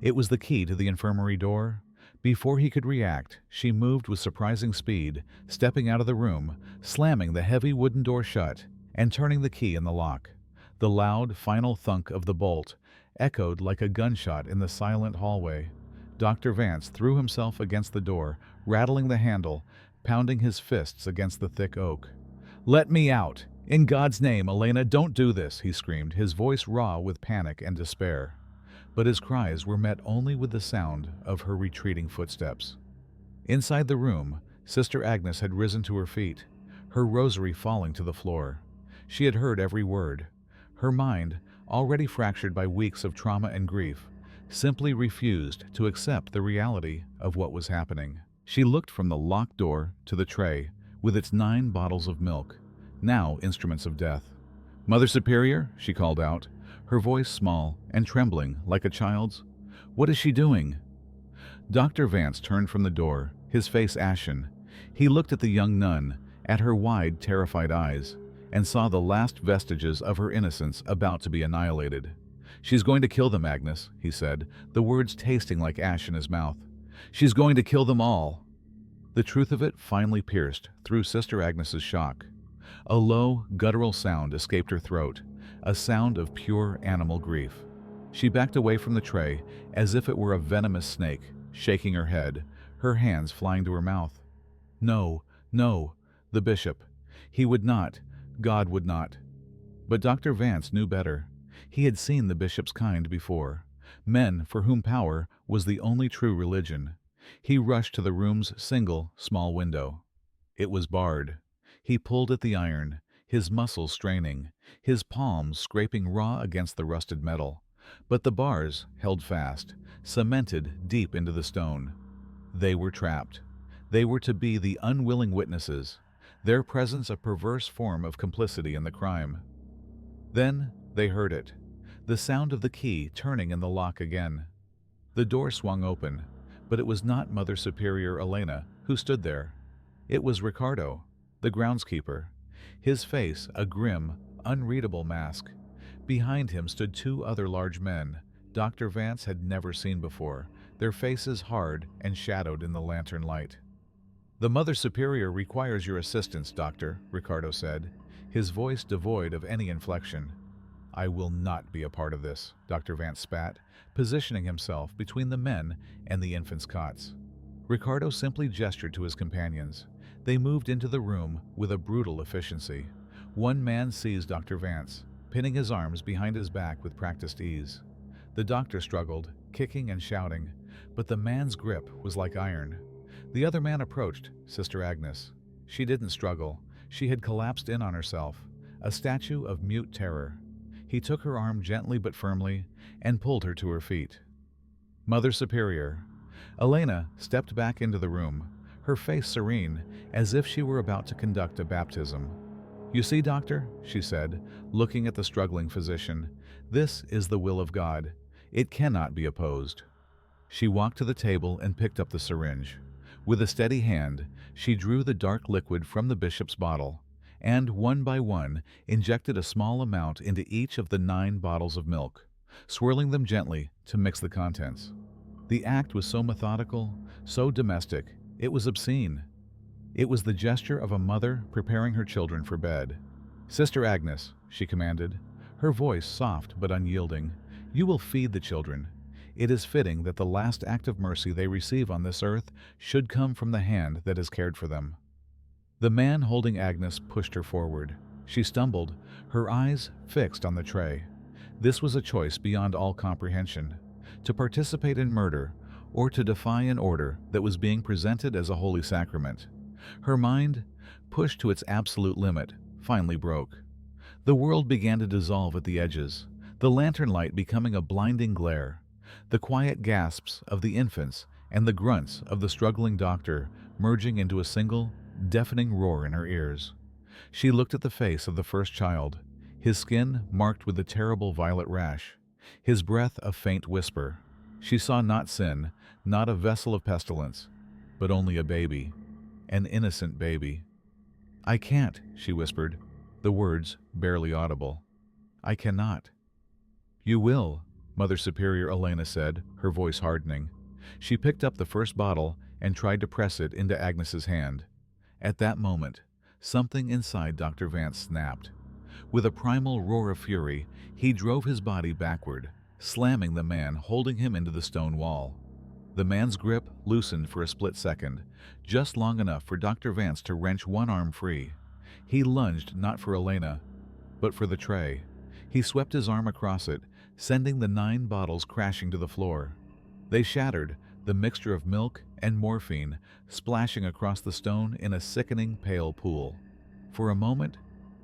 It was the key to the infirmary door. Before he could react, she moved with surprising speed, stepping out of the room, slamming the heavy wooden door shut, and turning the key in the lock. The loud, final thunk of the bolt echoed like a gunshot in the silent hallway. Dr. Vance threw himself against the door, rattling the handle, pounding his fists against the thick oak. "Let me out! In God's name, Elena, don't do this!" he screamed, his voice raw with panic and despair. But his cries were met only with the sound of her retreating footsteps. Inside the room, Sister Agnes had risen to her feet, her rosary falling to the floor. She had heard every word. Her mind, already fractured by weeks of trauma and grief, simply refused to accept the reality of what was happening. She looked from the locked door to the tray, with its 9 bottles of milk, now instruments of death. "Mother Superior," she called out, her voice small and trembling like a child's. "What is she doing?" Dr. Vance turned from the door, his face ashen. He looked at the young nun, at her wide, terrified eyes, and saw the last vestiges of her innocence about to be annihilated. "She's going to kill them, Agnes," he said, the words tasting like ash in his mouth. "She's going to kill them all." The truth of it finally pierced through Sister Agnes's shock. A low, guttural sound escaped her throat, a sound of pure animal grief. She backed away from the tray as if it were a venomous snake, shaking her head, her hands flying to her mouth. "No, no, the bishop. He would not. God would not." But Dr. Vance knew better. He had seen the bishop's kind before, men for whom power was the only true religion. He rushed to the room's single, small window. It was barred. He pulled at the iron, his muscles straining, his palms scraping raw against the rusted metal. But the bars held fast, cemented deep into the stone. They were trapped. They were to be the unwilling witnesses, their presence a perverse form of complicity in the crime. Then they heard it, the sound of the key turning in the lock again. The door swung open, but it was not Mother Superior Elena who stood there. It was Ricardo, the groundskeeper, his face a grim, unreadable mask. Behind him stood 2 other large men, Dr. Vance had never seen before, their faces hard and shadowed in the lantern light. "The Mother Superior requires your assistance, Doctor," Ricardo said, his voice devoid of any inflection. "I will not be a part of this," Dr. Vance spat, positioning himself between the men and the infants' cots. Ricardo simply gestured to his companions. They moved into the room with a brutal efficiency. One man seized Dr. Vance, pinning his arms behind his back with practiced ease. The doctor struggled, kicking and shouting, but the man's grip was like iron. The other man approached, Sister Agnes. She didn't struggle. She had collapsed in on herself, a statue of mute terror. He took her arm gently but firmly and pulled her to her feet. "Mother Superior." Elena stepped back into the room, her face serene, as if she were about to conduct a baptism. "You see, Doctor," she said, looking at the struggling physician, "this is the will of God. It cannot be opposed." She walked to the table and picked up the syringe. With a steady hand, she drew the dark liquid from the bishop's bottle, and one by one injected a small amount into each of the 9 bottles of milk, swirling them gently to mix the contents. The act was so methodical, so domestic, it was obscene. It was the gesture of a mother preparing her children for bed. "Sister Agnes," she commanded, her voice soft but unyielding, "you will feed the children. It is fitting that the last act of mercy they receive on this earth should come from the hand that has cared for them." The man holding Agnes pushed her forward. She stumbled, her eyes fixed on the tray. This was a choice beyond all comprehension: to participate in murder or to defy an order that was being presented as a holy sacrament. Her mind, pushed to its absolute limit, finally broke. The world began to dissolve at the edges, the lantern light becoming a blinding glare. The quiet gasps of the infants and the grunts of the struggling doctor merging into a single, deafening roar in her ears. She looked at the face of the first child, his skin marked with a terrible violet rash, his breath a faint whisper. She saw not sin, not a vessel of pestilence, but only a baby, an innocent baby. "I can't," she whispered, the words barely audible. "I cannot." "You will," Mother Superior Elena said, her voice hardening. She picked up the first bottle and tried to press it into Agnes's hand. At that moment, something inside Dr. Vance snapped. With a primal roar of fury, he drove his body backward, slamming the man holding him into the stone wall. The man's grip loosened for a split second, just long enough for Dr. Vance to wrench one arm free. He lunged not for Elena, but for the tray. He swept his arm across it, sending the 9 bottles crashing to the floor. They shattered, the mixture of milk and morphine splashing across the stone in a sickening pale pool. For a moment,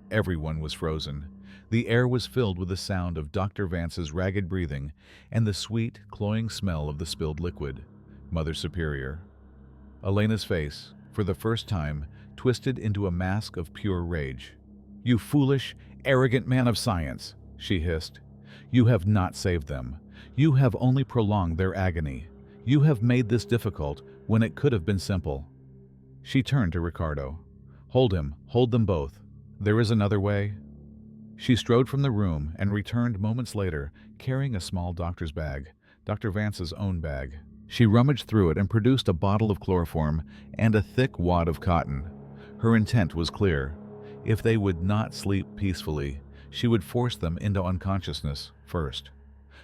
everyone was frozen. The air was filled with the sound of Dr. Vance's ragged breathing and the sweet, cloying smell of the spilled liquid. Mother Superior. Elena's face, for the first time, twisted into a mask of pure rage. "You foolish, arrogant man of science," she hissed. "You have not saved them. You have only prolonged their agony. You have made this difficult when it could have been simple." She turned to Ricardo. "Hold him, hold them both. There is another way." She strode from the room and returned moments later, carrying a small doctor's bag, Dr. Vance's own bag. She rummaged through it and produced a bottle of chloroform and a thick wad of cotton. Her intent was clear. If they would not sleep peacefully, she would force them into unconsciousness first.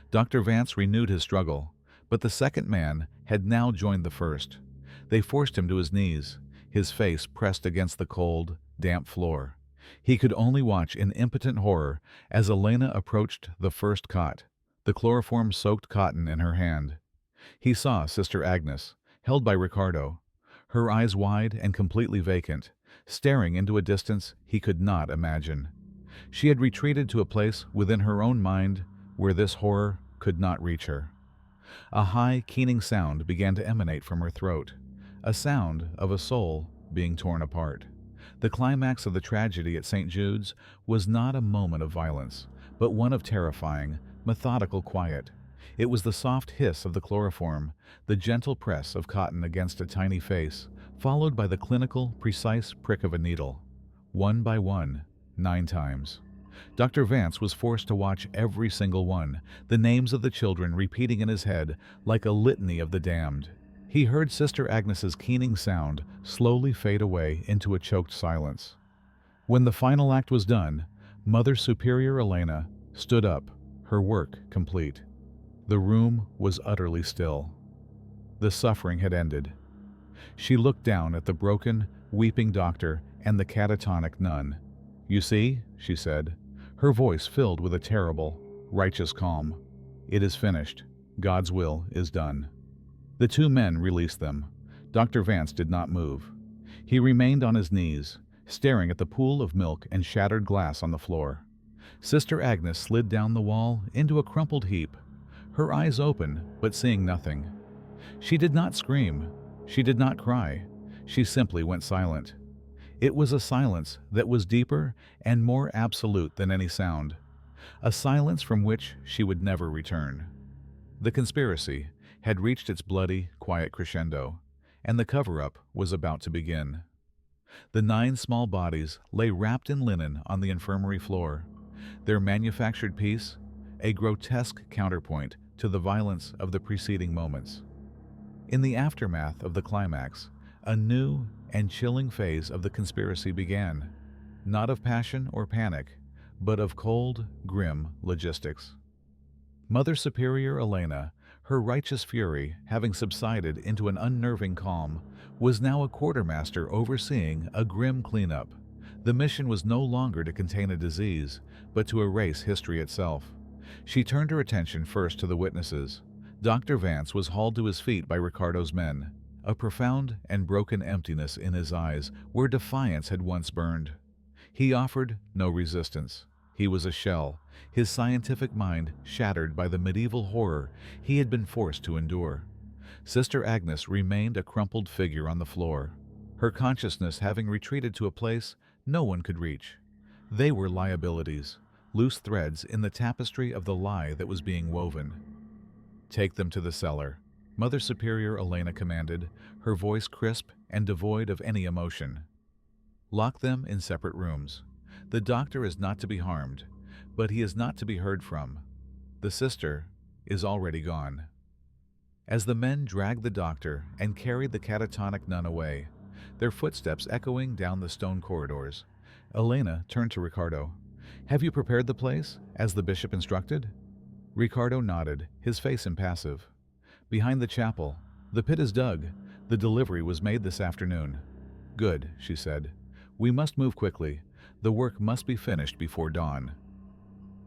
Dr. Vance renewed his struggle, but the second man had now joined the first. They forced him to his knees, his face pressed against the cold, damp floor. He could only watch in impotent horror as Elena approached the first cot, the chloroform-soaked cotton in her hand. He saw Sister Agnes, held by Ricardo, her eyes wide and completely vacant, staring into a distance he could not imagine. She had retreated to a place within her own mind where this horror could not reach her. A high, keening sound began to emanate from her throat, a sound of a soul being torn apart. The climax of the tragedy at St. Jude's was not a moment of violence, but one of terrifying, methodical quiet. It was the soft hiss of the chloroform, the gentle press of cotton against a tiny face, followed by the clinical, precise prick of a needle. One by one, 9 times. Dr. Vance was forced to watch every single one, the names of the children repeating in his head like a litany of the damned. He heard Sister Agnes's keening sound slowly fade away into a choked silence. When the final act was done, Mother Superior Elena stood up, her work complete. The room was utterly still. The suffering had ended. She looked down at the broken, weeping doctor and the catatonic nun. "You see," she said, her voice filled with a terrible, righteous calm. "It is finished. God's will is done." The two men released them. Dr. Vance did not move. He remained on his knees, staring at the pool of milk and shattered glass on the floor. Sister Agnes slid down the wall into a crumpled heap, her eyes open but seeing nothing. She did not scream. She did not cry. She simply went silent. It was a silence that was deeper and more absolute than any sound, a silence from which she would never return. The conspiracy had reached its bloody, quiet crescendo, and the cover-up was about to begin. The 9 small bodies lay wrapped in linen on the infirmary floor, their manufactured peace a grotesque counterpoint to the violence of the preceding moments. In the aftermath of the climax, a new and chilling phase of the conspiracy began, not of passion or panic, but of cold, grim logistics. Mother Superior Elena, her righteous fury having subsided into an unnerving calm, was now a quartermaster overseeing a grim cleanup. The mission was no longer to contain a disease, but to erase history itself. She turned her attention first to the witnesses. Dr. Vance was hauled to his feet by Ricardo's men, a profound and broken emptiness in his eyes where defiance had once burned. He offered no resistance. He was a shell, his scientific mind shattered by the medieval horror he had been forced to endure. Sister Agnes remained a crumpled figure on the floor, her consciousness having retreated to a place no one could reach. They were liabilities, loose threads in the tapestry of the lie that was being woven. "Take them to the cellar," Mother Superior Elena commanded, her voice crisp and devoid of any emotion. "Lock them in separate rooms. The doctor is not to be harmed, but he is not to be heard from. The sister is already gone." As the men dragged the doctor and carried the catatonic nun away, their footsteps echoing down the stone corridors, Elena turned to Ricardo. "Have you prepared the place, as the bishop instructed?" Ricardo nodded, his face impassive. "Behind the chapel. The pit is dug. The delivery was made this afternoon." "Good," she said. "We must move quickly. The work must be finished before dawn."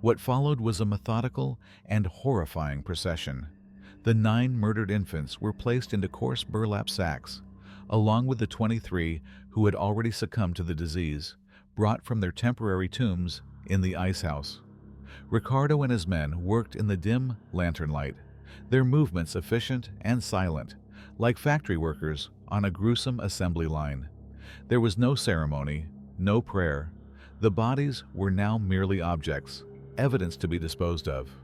What followed was a methodical and horrifying procession. The 9 murdered infants were placed into coarse burlap sacks, along with the 23 who had already succumbed to the disease, brought from their temporary tombs in the ice house. Ricardo and his men worked in the dim lantern light, their movements efficient and silent, like factory workers on a gruesome assembly line. There was no ceremony, no prayer. The bodies were now merely objects, evidence to be disposed of.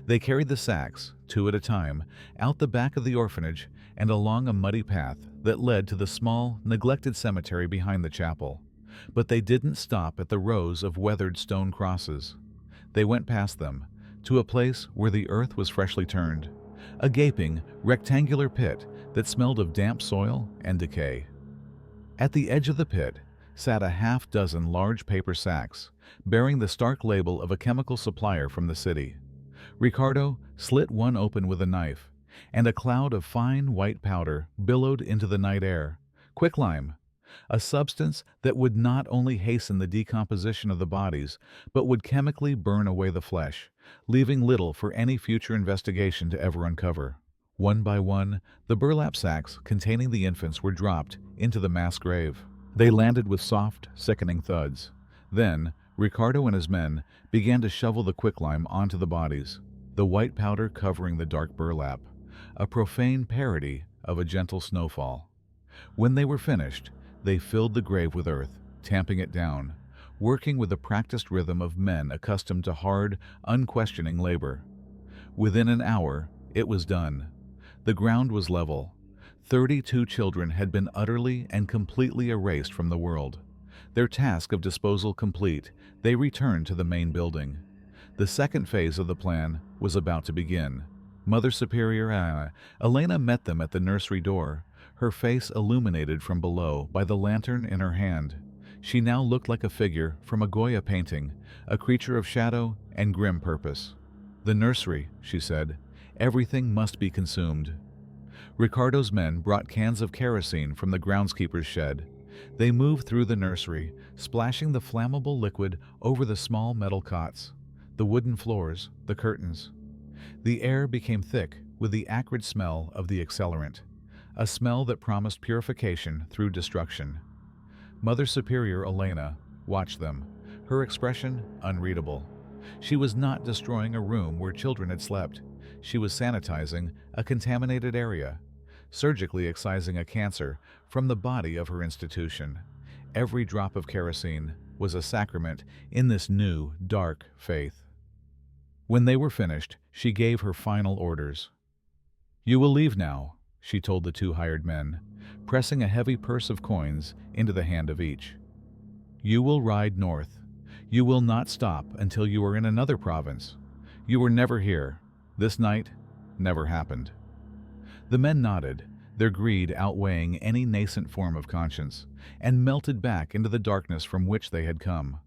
They carried the sacks, 2 at a time, out the back of the orphanage and along a muddy path that led to the small, neglected cemetery behind the chapel. But they didn't stop at the rows of weathered stone crosses. They went past them, to a place where the earth was freshly turned, a gaping, rectangular pit that smelled of damp soil and decay. At the edge of the pit sat a half-dozen large paper sacks, bearing the stark label of a chemical supplier from the city. Ricardo slit one open with a knife, and a cloud of fine white powder billowed into the night air. Quicklime, a substance that would not only hasten the decomposition of the bodies, but would chemically burn away the flesh, leaving little for any future investigation to ever uncover. One by one, the burlap sacks containing the infants were dropped into the mass grave. They landed with soft, sickening thuds. Then, Ricardo and his men began to shovel the quicklime onto the bodies, the white powder covering the dark burlap, a profane parody of a gentle snowfall. When they were finished, they filled the grave with earth, tamping it down, working with the practiced rhythm of men accustomed to hard, unquestioning labor. Within an hour, it was done. The ground was level. 32 children had been utterly and completely erased from the world. Their task of disposal complete, they returned to the main building. The second phase of the plan was about to begin. Mother Superior Elena met them at the nursery door, her face illuminated from below by the lantern in her hand. She now looked like a figure from a Goya painting, a creature of shadow and grim purpose. "The nursery," she said. "Everything must be consumed." Ricardo's men brought cans of kerosene from the groundskeeper's shed. They moved through the nursery, splashing the flammable liquid over the small metal cots, the wooden floors, the curtains. The air became thick with the acrid smell of the accelerant, a smell that promised purification through destruction. Mother Superior Elena watched them, her expression unreadable. She was not destroying a room where children had slept. She was sanitizing a contaminated area, surgically excising a cancer from the body of her institution. Every drop of kerosene was a sacrament in this new, dark faith. When they were finished, she gave her final orders. "You will leave now," she told the two hired men, pressing a heavy purse of coins into the hand of each. "You will ride north. You will not stop until you are in another province. You were never here. This night never happened." The men nodded, their greed outweighing any nascent form of conscience, and melted back into the darkness from which they had come.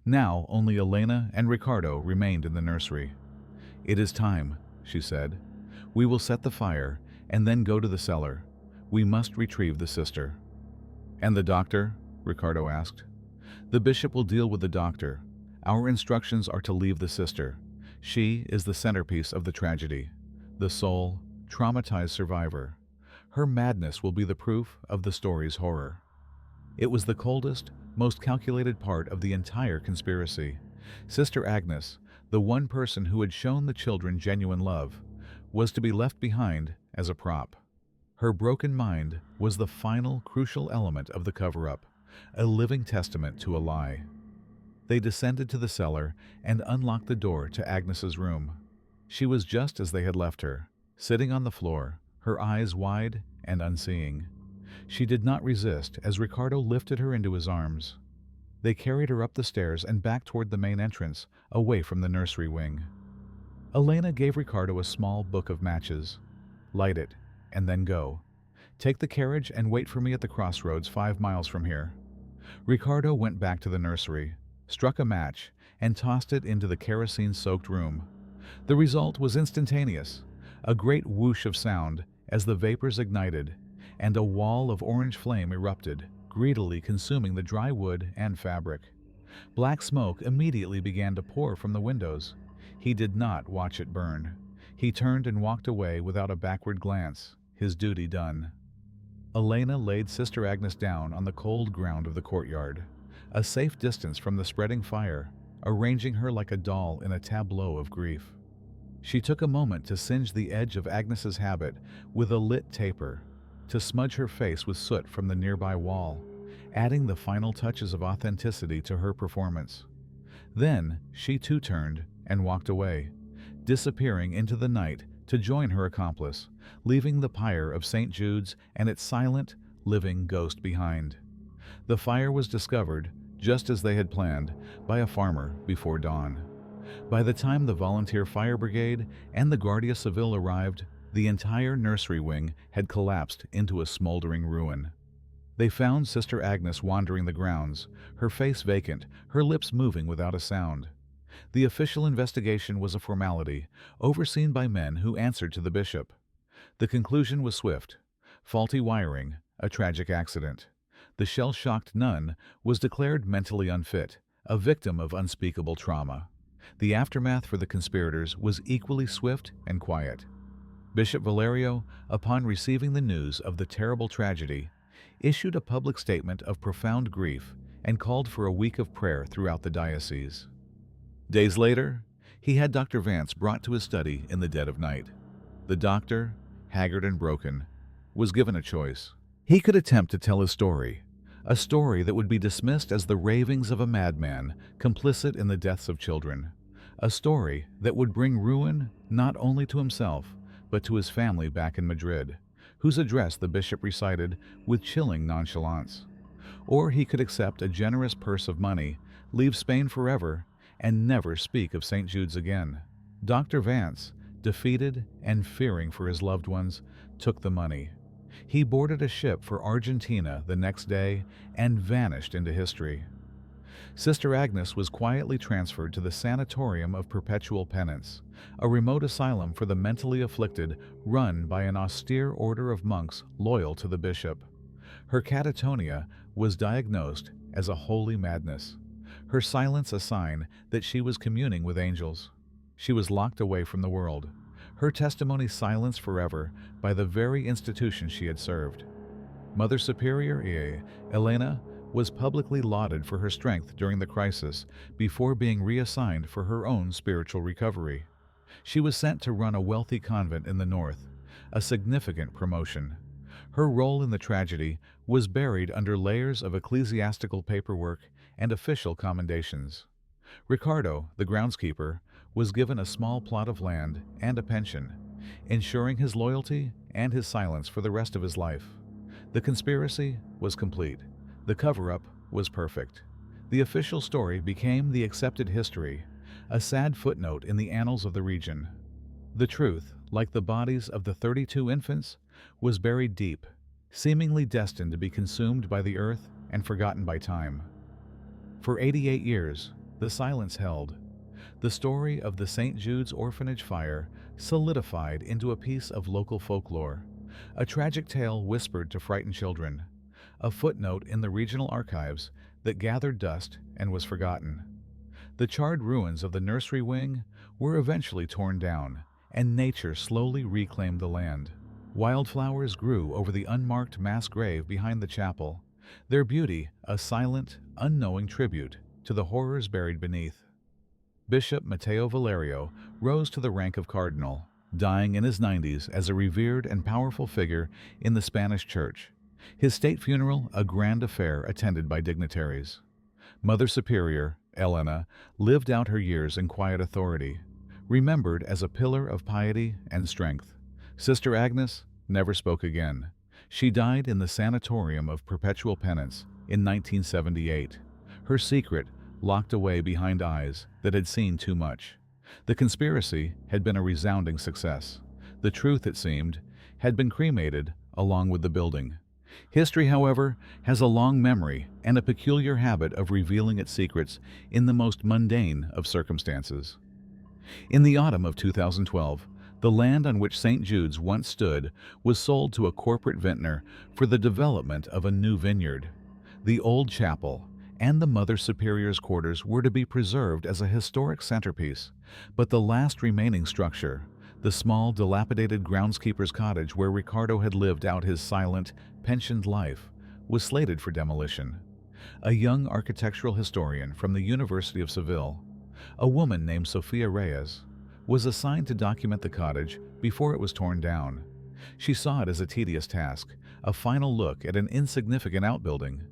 Now only Elena and Ricardo remained in the nursery. "It is time," she said. "We will set the fire and then go to the cellar. We must retrieve the sister." "And the doctor?" Ricardo asked. "The bishop will deal with the doctor. Our instructions are to leave the sister. She is the centerpiece of the tragedy, the sole, traumatized survivor. Her madness will be the proof of the story's horror." It was the coldest, most calculated part of the entire conspiracy. Sister Agnes, the one person who had shown the children genuine love, was to be left behind as a prop. Her broken mind was the final crucial element of the cover-up, a living testament to a lie. They descended to the cellar and unlocked the door to Agnes's room. She was just as they had left her, sitting on the floor, her eyes wide and unseeing. She did not resist as Ricardo lifted her into his arms. They carried her up the stairs and back toward the main entrance, away from the nursery wing. Elena gave Ricardo a small book of matches. "Light it, and then go. Take the carriage and wait for me at the crossroads 5 miles from here." Ricardo went back to the nursery, struck a match, and tossed it into the kerosene-soaked room. The result was instantaneous, a great whoosh of sound as the vapors ignited, and a wall of orange flame erupted, greedily consuming the dry wood and fabric. Black smoke immediately began to pour from the windows. He did not watch it burn. He turned and walked away without a backward glance, his duty done. Elena laid Sister Agnes down on the cold ground of the courtyard, a safe distance from the spreading fire, arranging her like a doll in a tableau of grief. She took a moment to singe the edge of Agnes's habit with a lit taper, to smudge her face with soot from the nearby wall, adding the final touches of authenticity to her performance. Then she too turned and walked away, disappearing into the night to join her accomplice, leaving the pyre of St. Jude's and its silent, living ghost behind. The fire was discovered, just as they had planned, by a farmer before dawn. By the time the volunteer fire brigade and the Guardia Civil arrived, the entire nursery wing had collapsed into a smoldering ruin. They found Sister Agnes wandering the grounds, her face vacant, her lips moving without a sound. The official investigation was a formality, overseen by men who answered to the bishop. The conclusion was swift. Faulty wiring, a tragic accident. The shell-shocked nun was declared mentally unfit, a victim of unspeakable trauma. The aftermath for the conspirators was equally swift and quiet. Bishop Valerio, upon receiving the news of the terrible tragedy, issued a public statement of profound grief and called for a week of prayer throughout the diocese. Days later, he had Dr. Vance brought to his study in the dead of night. The doctor, haggard and broken, was given a choice. He could attempt to tell his story, a story that would be dismissed as the ravings of a madman complicit in the deaths of children, a story that would bring ruin not only to himself, but to his family back in Madrid, whose address the bishop recited with chilling nonchalance. Or he could accept a generous purse of money, leave Spain forever, and never speak of St. Jude's again. Dr. Vance, defeated and fearing for his loved ones, took the money. He boarded a ship for Argentina the next day and vanished into history. Sister Agnes was quietly transferred to the Sanatorium of Perpetual Penance, a remote asylum for the mentally afflicted run by an austere order of monks loyal to the bishop. Her catatonia was diagnosed as a holy madness, her silence a sign that she was communing with angels. She was locked away from the world, her testimony silenced forever by the very institution she had served. Mother Superior Elena was publicly lauded for her strength during the crisis before being reassigned for her own spiritual recovery. She was sent to run a wealthy convent in the north, a significant promotion. Her role in the tragedy was buried under layers of ecclesiastical paperwork and official commendations. Ricardo, the groundskeeper, was given a small plot of land and a pension, ensuring his loyalty and his silence for the rest of his life. The conspiracy was complete. The cover-up was perfect. The official story became the accepted history, a sad footnote in the annals of the region. The truth, like the bodies of the 32 infants, was buried deep, seemingly destined to be consumed by the earth and forgotten by time. For 88 years, the silence held. The story of the St. Jude's Orphanage fire solidified into a piece of local folklore, a tragic tale whispered to frightened children, a footnote in the regional archives that gathered dust and was forgotten. The charred ruins of the nursery wing were eventually torn down, and nature slowly reclaimed the land. Wildflowers grew over the unmarked mass grave behind the chapel, their beauty a silent, unknowing tribute to the horrors buried beneath. Bishop Matteo Valerio rose to the rank of cardinal, dying in his 90s as a revered and powerful figure in the Spanish Church. His state funeral a grand affair attended by dignitaries. Mother Superior, Elena, lived out her years in quiet authority, remembered as a pillar of piety and strength. Sister Agnes never spoke again. She died in the Sanatorium of Perpetual Penance in 1978, her secret locked away behind eyes that had seen too much. The conspiracy had been a resounding success. The truth, it seemed, had been cremated along with the building. History, however, has a long memory and a peculiar habit of revealing its secrets in the most mundane of circumstances. In the autumn of 2012, the land on which St. Jude's once stood was sold to a corporate vintner for the development of a new vineyard. The old chapel and the Mother Superior's quarters were to be preserved as a historic centerpiece, but the last remaining structure, the small, dilapidated groundskeeper's cottage where Ricardo had lived out his silent, pensioned life, was slated for demolition. A young architectural historian from the University of Seville, a woman named Sofia Reyes, was assigned to document the cottage before it was torn down. She saw it as a tedious task, a final look at an insignificant outbuilding.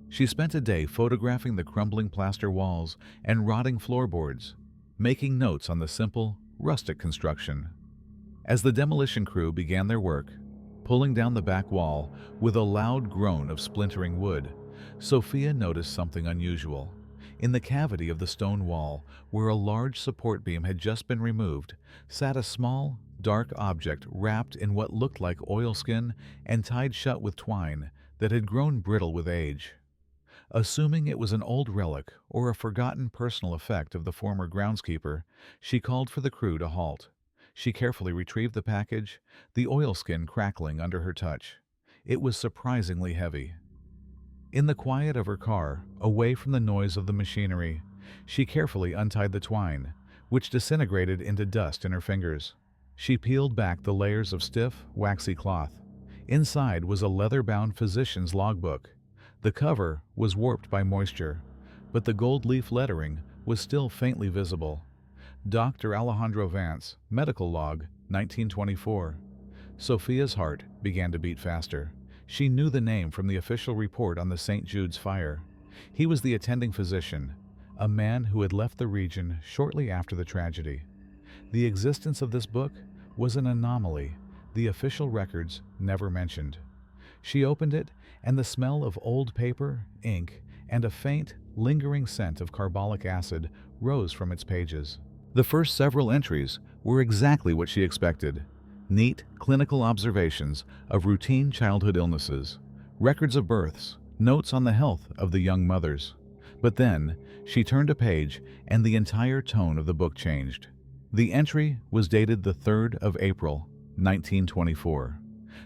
She spent a day photographing the crumbling plaster walls and rotting floorboards, making notes on the simple, rustic construction. As the demolition crew began their work, pulling down the back wall with a loud groan of splintering wood, Sophia noticed something unusual. In the cavity of the stone wall, where a large support beam had just been removed, sat a small, dark object wrapped in what looked like oilskin and tied shut with twine that had grown brittle with age. Assuming it was an old relic or a forgotten personal effect of the former groundskeeper, she called for the crew to halt. She carefully retrieved the package, the oilskin crackling under her touch. It was surprisingly heavy. In the quiet of her car, away from the noise of the machinery, she carefully untied the twine, which disintegrated into dust in her fingers. She peeled back the layers of stiff, waxy cloth. Inside was a leather-bound physician's logbook. The cover was warped by moisture, but the gold leaf lettering was still faintly visible. Dr. Alejandro Vance, medical log, 1924. Sophia's heart began to beat faster. She knew the name from the official report on the St. Jude's fire. He was the attending physician, a man who had left the region shortly after the tragedy. The existence of this book was an anomaly the official records never mentioned. She opened it, and the smell of old paper, ink, and a faint, lingering scent of carbolic acid rose from its pages. The first several entries were exactly what she expected: neat, clinical observations of routine childhood illnesses, records of births, notes on the health of the young mothers. But then, she turned a page, and the entire tone of the book changed. The entry was dated the 3rd of April, 1924.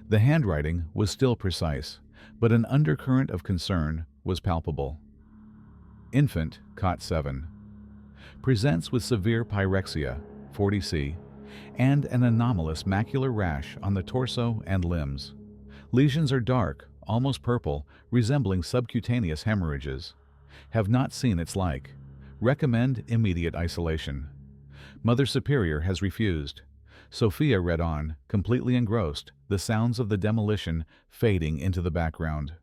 The handwriting was still precise, but an undercurrent of concern was palpable. Infant, cot 7. Presents with severe pyrexia, 40C, and an anomalous macular rash on the torso and limbs. Lesions are dark, almost purple, resembling subcutaneous hemorrhages. Have not seen its like. Recommend immediate isolation. Mother Superior has refused. Sophia read on, completely engrossed, the sounds of the demolition fading into the background.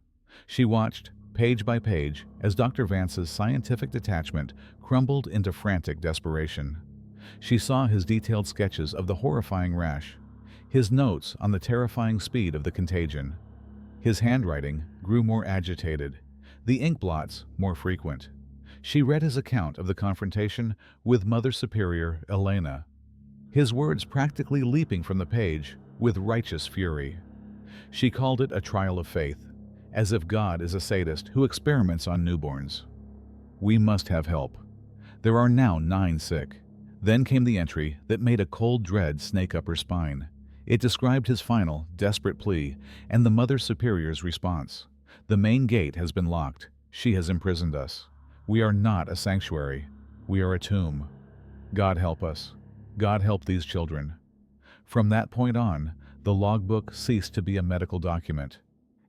She watched, page by page, as Dr. Vance's scientific detachment crumbled into frantic desperation. She saw his detailed sketches of the horrifying rash, his notes on the terrifying speed of the contagion. His handwriting grew more agitated, the ink blots more frequent. She read his account of the confrontation with Mother Superior Elena, his words practically leaping from the page with righteous fury. She called it a trial of faith, as if God is a sadist who experiments on newborns. We must have help. There are now 9 sick. Then came the entry that made a cold dread snake up her spine. It described his final, desperate plea and the Mother Superior's response. The main gate has been locked. She has imprisoned us. We are not a sanctuary. We are a tomb. God help us. God help these children. From that point on, the logbook ceased to be a medical document.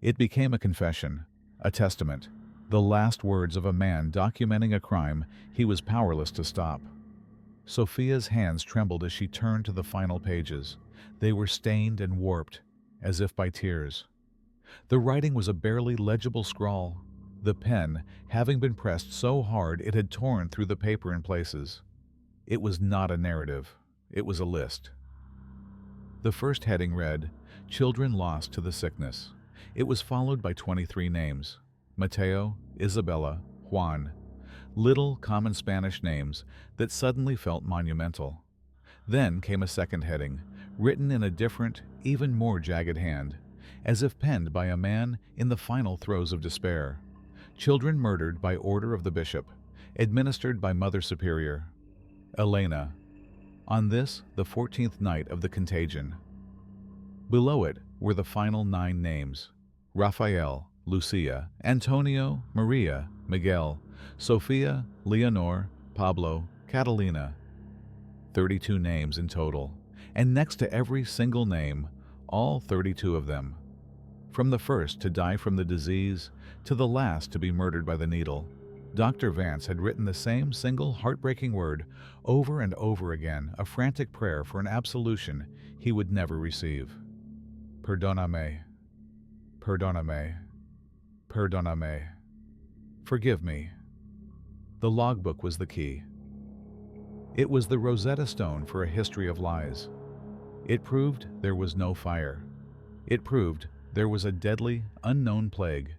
It became a confession, a testament, the last words of a man documenting a crime he was powerless to stop. Sophia's hands trembled as she turned to the final pages. They were stained and warped, as if by tears. The writing was a barely legible scrawl, the pen having been pressed so hard it had torn through the paper in places. It was not a narrative. It was a list. The first heading read, "Children Lost to the Sickness." It was followed by 23 names: Mateo, Isabella, Juan. Little common Spanish names that suddenly felt monumental. Then came a second heading, written in a different, even more jagged hand, as if penned by a man in the final throes of despair. Children murdered by order of the bishop, administered by Mother Superior. Elena. On this, the 14th night of the contagion. Below it were the final 9 names: Rafael, Lucia, Antonio, Maria, Miguel, Sofia, Leonor, Pablo, Catalina. 32 names in total, and next to every single name, all 32 of them. From the first to die from the disease, to the last to be murdered by the needle, Dr. Vance had written the same single heartbreaking word over and over again, a frantic prayer for an absolution he would never receive. Perdóname. Perdóname. Perdóname. Forgive me. The logbook was the key. It was the Rosetta Stone for a history of lies. It proved there was no fire. It proved there was a deadly, unknown plague.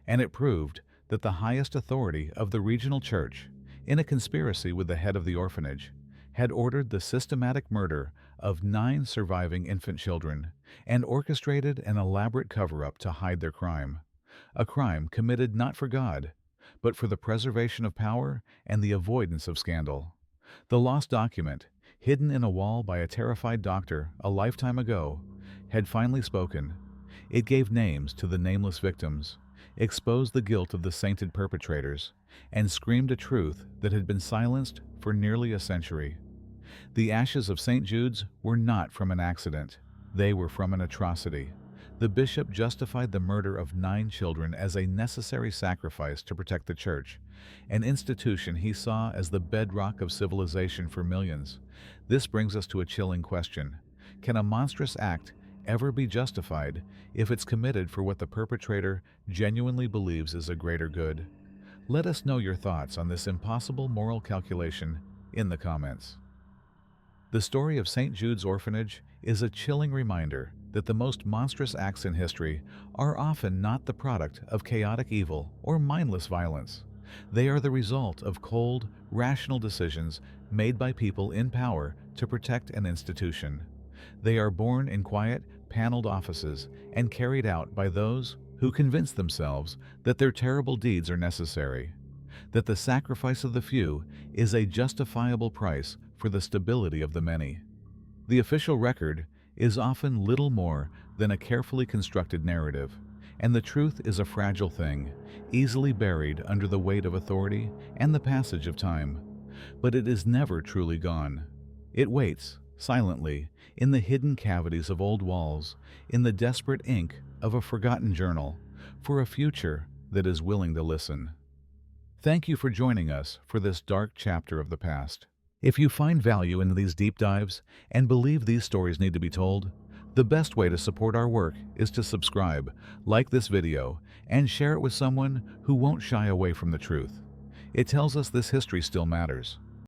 And it proved that the highest authority of the regional church, in a conspiracy with the head of the orphanage, had ordered the systematic murder of 9 surviving infant children and orchestrated an elaborate cover-up to hide their crime. A crime committed not for God, but for the preservation of power and the avoidance of scandal. The lost document, hidden in a wall by a terrified doctor a lifetime ago, had finally spoken. It gave names to the nameless victims, exposed the guilt of the sainted perpetrators, and screamed a truth that had been silenced for nearly a century. The ashes of St. Jude's were not from an accident. They were from an atrocity. The bishop justified the murder of 9 children as a necessary sacrifice to protect the church, an institution he saw as the bedrock of civilization for millions. This brings us to a chilling question. Can a monstrous act ever be justified if it's committed for what the perpetrator genuinely believes is a greater good? Let us know your thoughts on this impossible moral calculation in the comments. The story of St. Jude's Orphanage is a chilling reminder that the most monstrous acts in history are often not the product of chaotic evil or mindless violence. They are the result of cold, rational decisions made by people in power to protect an institution. They are born in quiet, paneled offices and carried out by those who convince themselves that their terrible deeds are necessary, that the sacrifice of the few is a justifiable price for the stability of the many. The official record is often little more than a carefully constructed narrative, and the truth is a fragile thing, easily buried under the weight of authority and the passage of time. But it is never truly gone. It waits, silently, in the hidden cavities of old walls, in the desperate ink of a forgotten journal, for a future that is willing to listen. Thank you for joining us for this dark chapter of the past. If you find value in these deep dives and believe these stories need to be told, the best way to support our work is to subscribe, like this video, and share it with someone who won't shy away from the truth. It tells us this history still matters.